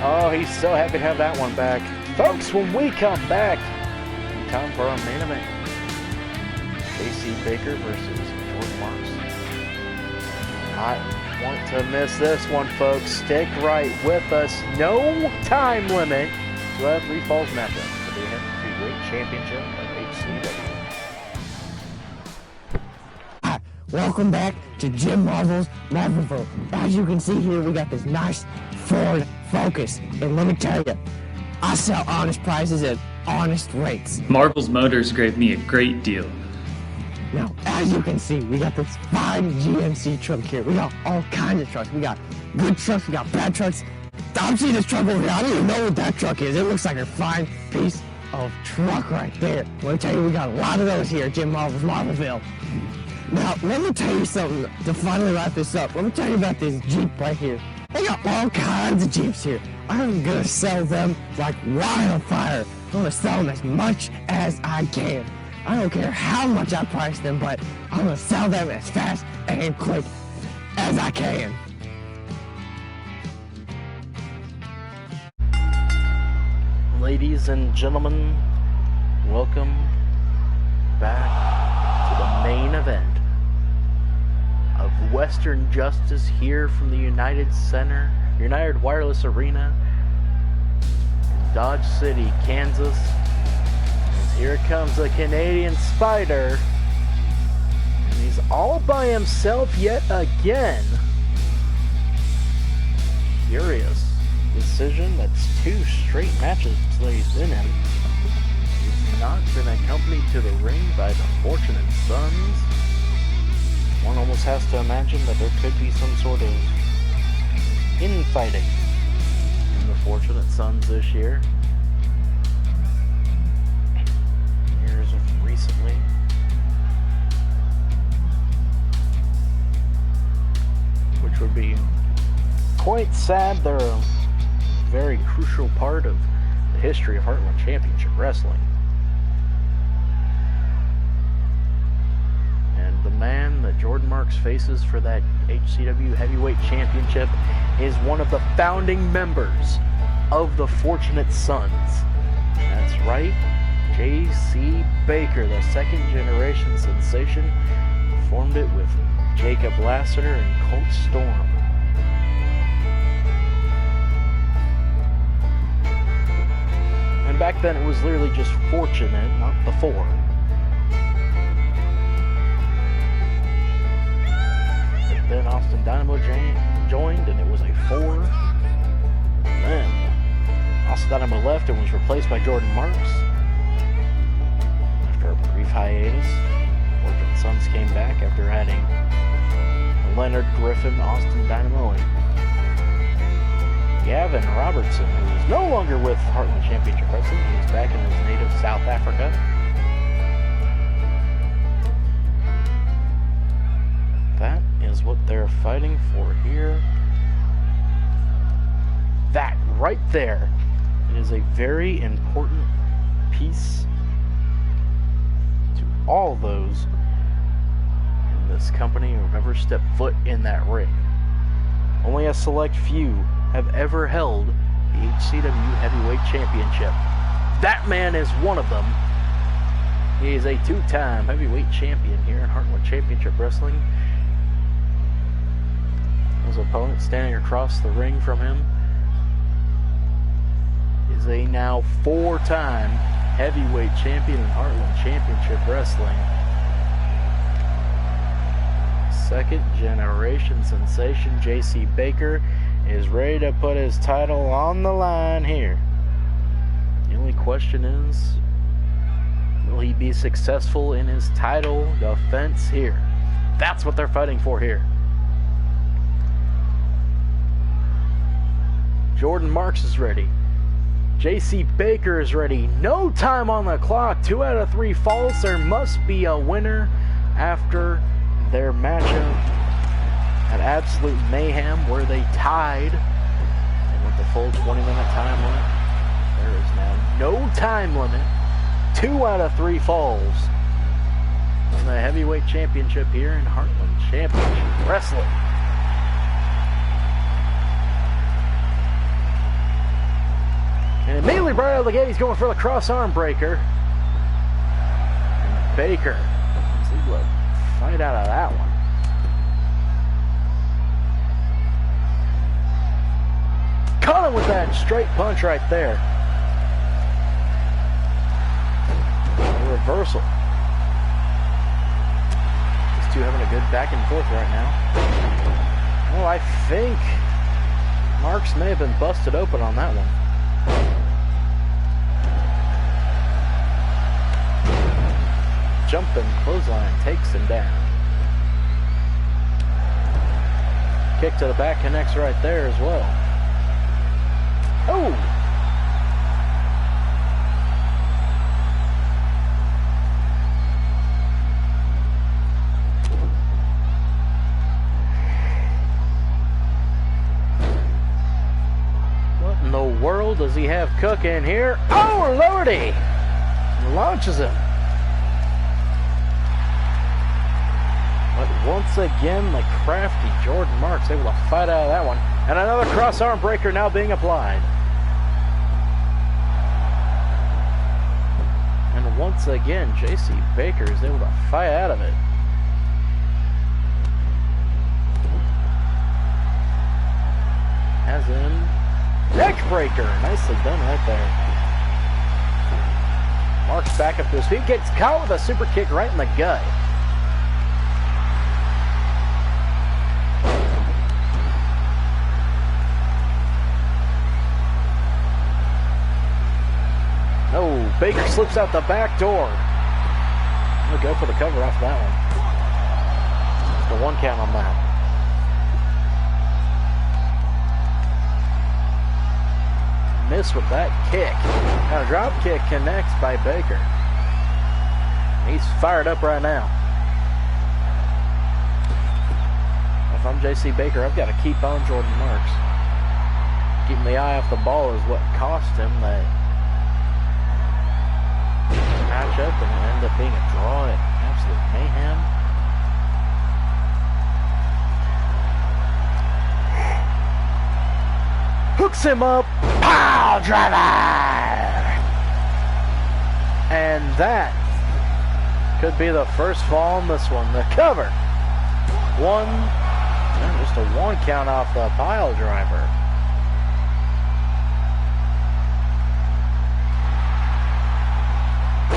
A: Oh, he's so happy to have that one back. Folks, when we come back, time for our main event. Casey Baker versus Jordan Marks. I want to miss this one, folks. Stick right with us. No time limit to have 3 falls matchup for the Heavyweight Championship of HCW.
C: Welcome back to Jim Marvel's Marvelville. As you can see here, we got this nice Ford Focus. And let me tell you, I sell honest prices at honest rates.
D: Marvel's Motors gave me a great deal.
C: Now, as you can see, we got this fine GMC truck here. We got all kinds of trucks. We got good trucks, we got bad trucks. I'm seeing this truck over here. I don't even know what that truck is. It looks like a fine piece of truck right there. Let me tell you, we got a lot of those here at Jim Marvel's Marvelville. Now, let me tell you something to finally wrap this up. Let me tell you about this Jeep right here. They got all kinds of Jeeps here. I'm gonna sell them like wildfire. I'm gonna sell them as much as I can. I don't care how much I price them, but I'm gonna sell them as fast and quick as I can.
A: Ladies and gentlemen, welcome back to the main event of Western Justice here from the United Wireless Arena in Dodge City, Kansas. And here comes the Canadian Spider, and he's all by himself yet again. Furious decision. That's 2 straight matches that he's been in. He's not been accompanied to the ring by the Fortunate Sons. One almost has to imagine that there could be some sort of infighting in the Fortunate Sons this year. Years of recently. would be quite sad. They're a very crucial part of the history of Heartland Championship Wrestling. And the man that Jordan Marks faces for that HCW Heavyweight Championship is one of the founding members of the Fortunate Sons. That's right, J.C. Baker, the second generation sensation, formed it with Jacob Lassiter and Colt Storm. And back then it was literally just Fortunate, not the Four. But then Austin Dynamo joined and it was a 4. And then Austin Dynamo left and was replaced by Jordan Marks. After a brief hiatus, Fortunate Sons came back after adding Leonard Griffin, Austin Dynamo, and Gavin Robertson, who is no longer with Heartland Championship Wrestling. He is back in his native South Africa. That is what they're fighting for here. That right there, it is a very important piece to all those in this company who have ever stepped foot in that ring. Only a select few have ever held the HCW Heavyweight Championship. That man is one of them. He is a 2-time heavyweight champion here in Heartland Championship Wrestling. His opponent standing across the ring from him is a now 4-time heavyweight champion in Heartland Championship Wrestling. Second generation sensation J.C. Baker is ready to put his title on the line here. The only question is, will he be successful in his title defense here? That's what they're fighting for here. Jordan Marks is ready. J.C. Baker is ready. No time on the clock. 2 out of 3 falls. There must be a winner after their matchup at Absolute Mayhem, where they tied. And with the full 20-minute time limit, there is now no time limit. 2 out of 3 falls on the heavyweight championship here in Heartland Championship Wrestling. And immediately right out of the gate, he's going for the cross arm breaker. And Baker is able to fight out of that one. Caught him with that straight punch right there. A reversal. These two having a good back and forth right now. Well, I think Marks may have been busted open on that one. Jumping clothesline takes him down. Kick to the back connects right there as well. Oh! What in the world does he have cooking here? Oh, lordy! Launches him. But once again, the crafty Jordan Marks able to fight out of that one. And another cross arm breaker now being applied. And once again, J.C. Baker is able to fight out of it. As in, neck breaker. Nicely done right there. Marks back up to his feet. Gets caught with a super kick right in the gut. Oh, Baker slips out the back door. We'll go for the cover off that one. Just a 1 count on that. Miss with that kick. Now a drop kick connects by Baker. He's fired up right now. A if I'm J.C. Baker, I've got to keep on Jordan Marks. Keeping the eye off the ball is what cost him that matchup, and it ended up being a draw at absolute mayhem. Hooks him up, pow driver! And that could be the first fall on this one. The cover. Just a one count off the pile driver.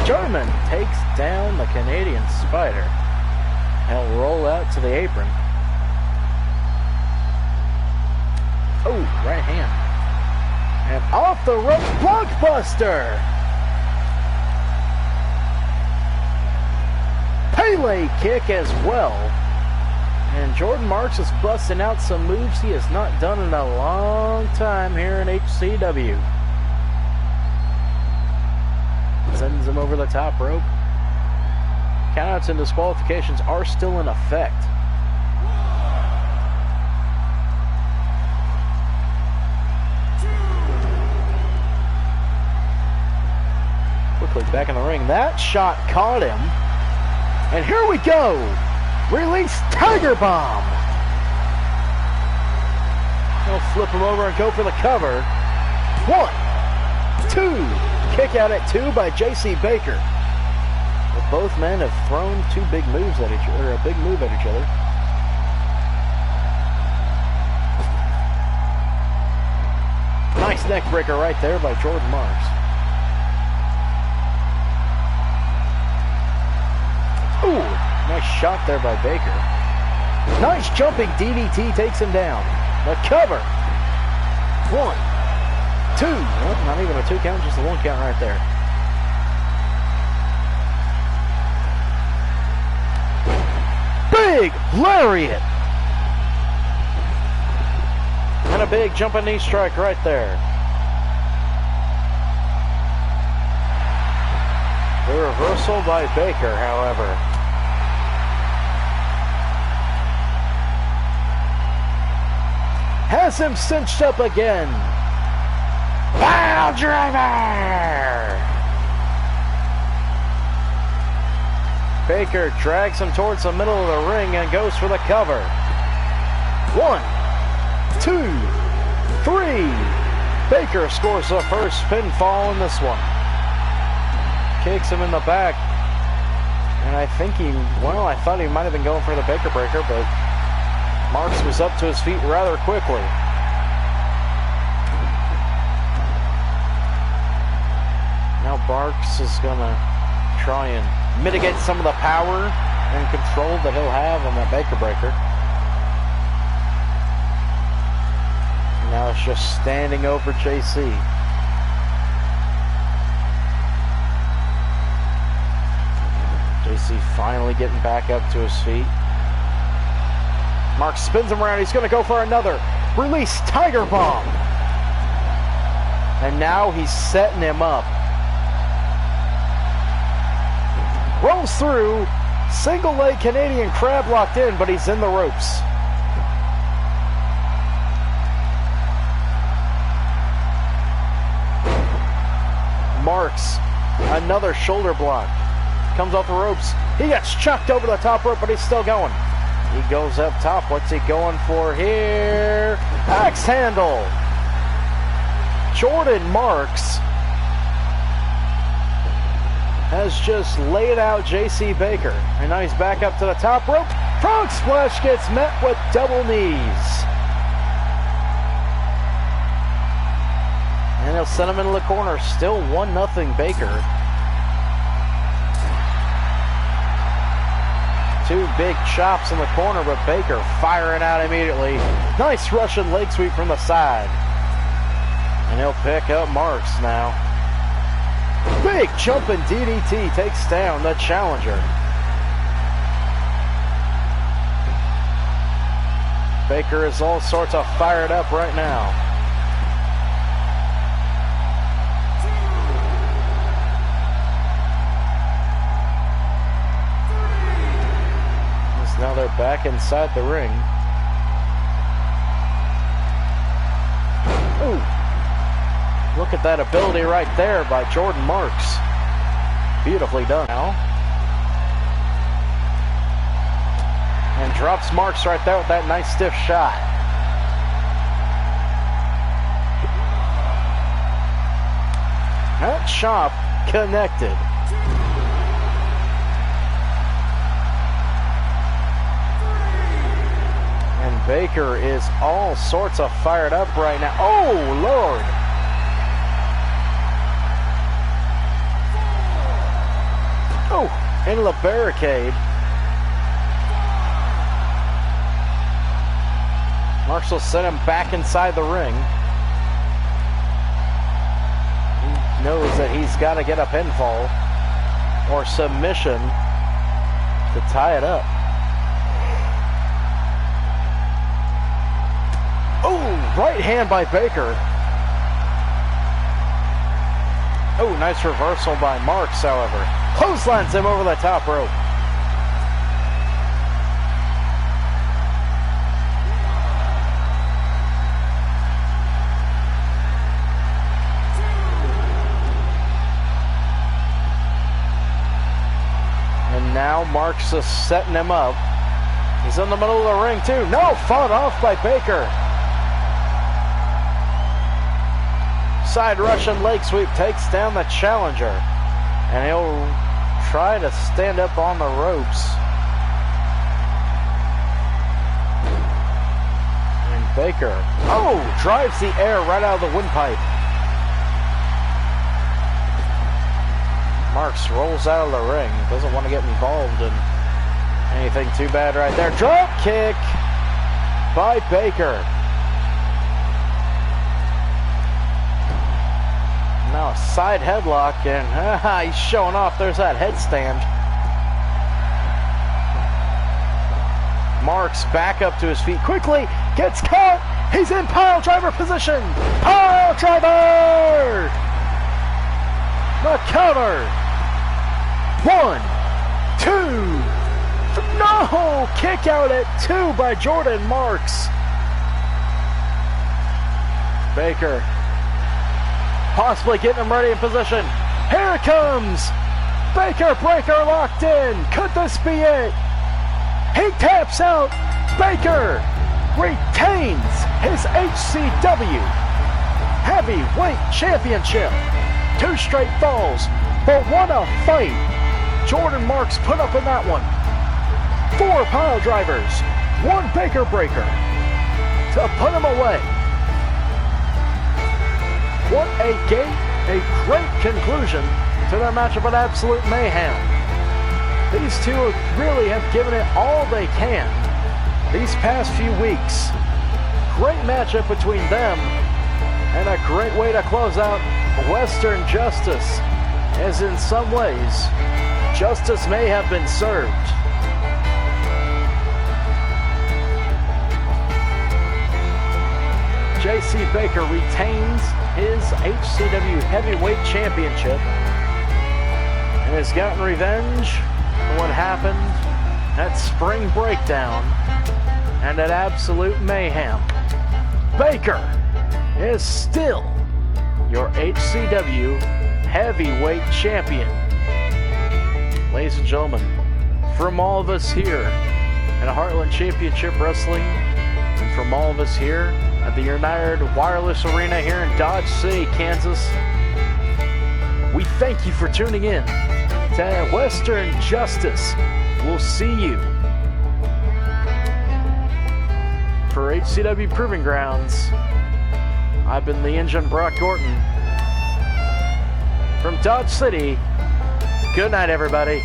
A: German takes down the Canadian Spider. He'll roll out to the apron. Oh, right hand. And off the rope, blockbuster! Pele kick as well. And Jordan Marks is busting out some moves he has not done in a long time here in HCW. Sends him over the top rope. Countouts and disqualifications are still in effect. Quickly back in the ring. That shot caught him. And here we go. Release Tiger Bomb. He'll flip him over and go for the cover. 1, 2. Kick out at 2 by J.C. Baker. But both men have thrown two big moves at each other, or a big move at each other. Nice neck breaker right there by Jordan Marks. Ooh, nice shot there by Baker. Nice jumping DDT takes him down. The cover. 1, 2. Well, not even a 2 count, just a 1 count right there. Big lariat. And a big jumping knee strike right there. The reversal by Baker, however. Has him cinched up again. Pile driver! Baker drags him towards the middle of the ring and goes for the cover. 1, 2, 3. Baker scores the first pinfall in this one. Kicks him in the back. And I think I thought he might have been going for the Baker breaker, but Marks was up to his feet rather quickly. Now Marks is going to try and mitigate some of the power and control that he'll have on that Baker breaker. Now it's just standing over JC. JC finally getting back up to his feet. Marks spins him around. He's going to go for another. Release Tiger Bomb. And now he's setting him up. Rolls through. Single leg Canadian crab locked in, but he's in the ropes. Marks, another shoulder block. Comes off the ropes. He gets chucked over the top rope, but he's still going. He goes up top. What's he going for here? Axe handle. Jordan Marks has just laid out J.C. Baker. And now he's back up to the top rope. Frog splash gets met with double knees. And he'll send him into the corner. Still 1-0 Baker. Two big chops in the corner, but Baker firing out immediately. Nice Russian leg sweep from the side. And he'll pick up Marks now. Big jumping DDT takes down the challenger. Baker is all sorts of fired up right now. Now they're back inside the ring. at that ability right there by Jordan Marks. Beautifully done now. And drops Marks right there with that nice stiff shot. That chop connected. And Baker is all sorts of fired up right now. Oh, Lord. Oh, into the barricade. Marks will send him back inside the ring. He knows that he's got to get a pinfall or submission to tie it up. Oh, right hand by Baker. Oh, nice reversal by Marks, however. Clotheslines him over the top rope. And now Marks is setting him up. He's in the middle of the ring too. No, fought off by Baker. Side Russian leg sweep takes down the challenger. And he'll try to stand up on the ropes. And Baker, oh, drives the air right out of the windpipe. Marks rolls out of the ring. Doesn't want to get involved in anything too bad right there. Drop kick by Baker. Now a side headlock, and he's showing off. There's that headstand. Marks back up to his feet quickly, gets caught. He's in pile driver position. Pile driver. The counter. 1, 2. No, kick out at 2 by Jordan Marks. Baker possibly getting him ready in position. Here it comes. Baker breaker locked in. Could this be it? He taps out. Baker retains his HCW Heavyweight Championship. 2 straight falls, but what a fight Jordan Marks put up in that one. 4 pile drivers, 1 Baker breaker to put him away. What a great conclusion to their matchup at Absolute Mayhem. These two really have given it all they can these past few weeks. Great matchup between them, and a great way to close out Western Justice, as in some ways, justice may have been served. J.C. Baker retains his HCW Heavyweight Championship and has gotten revenge for what happened at Spring Breakdown and at Absolute Mayhem. Baker is still your HCW Heavyweight Champion. Ladies and gentlemen, from all of us here at Heartland Championship Wrestling, and from all of us here at the United Wireless Arena here in Dodge City, Kansas, we thank you for tuning in to Western Justice. We'll see you for HCW Proving Grounds. I've been the Engine Brock Gorton from Dodge City. Good night, everybody.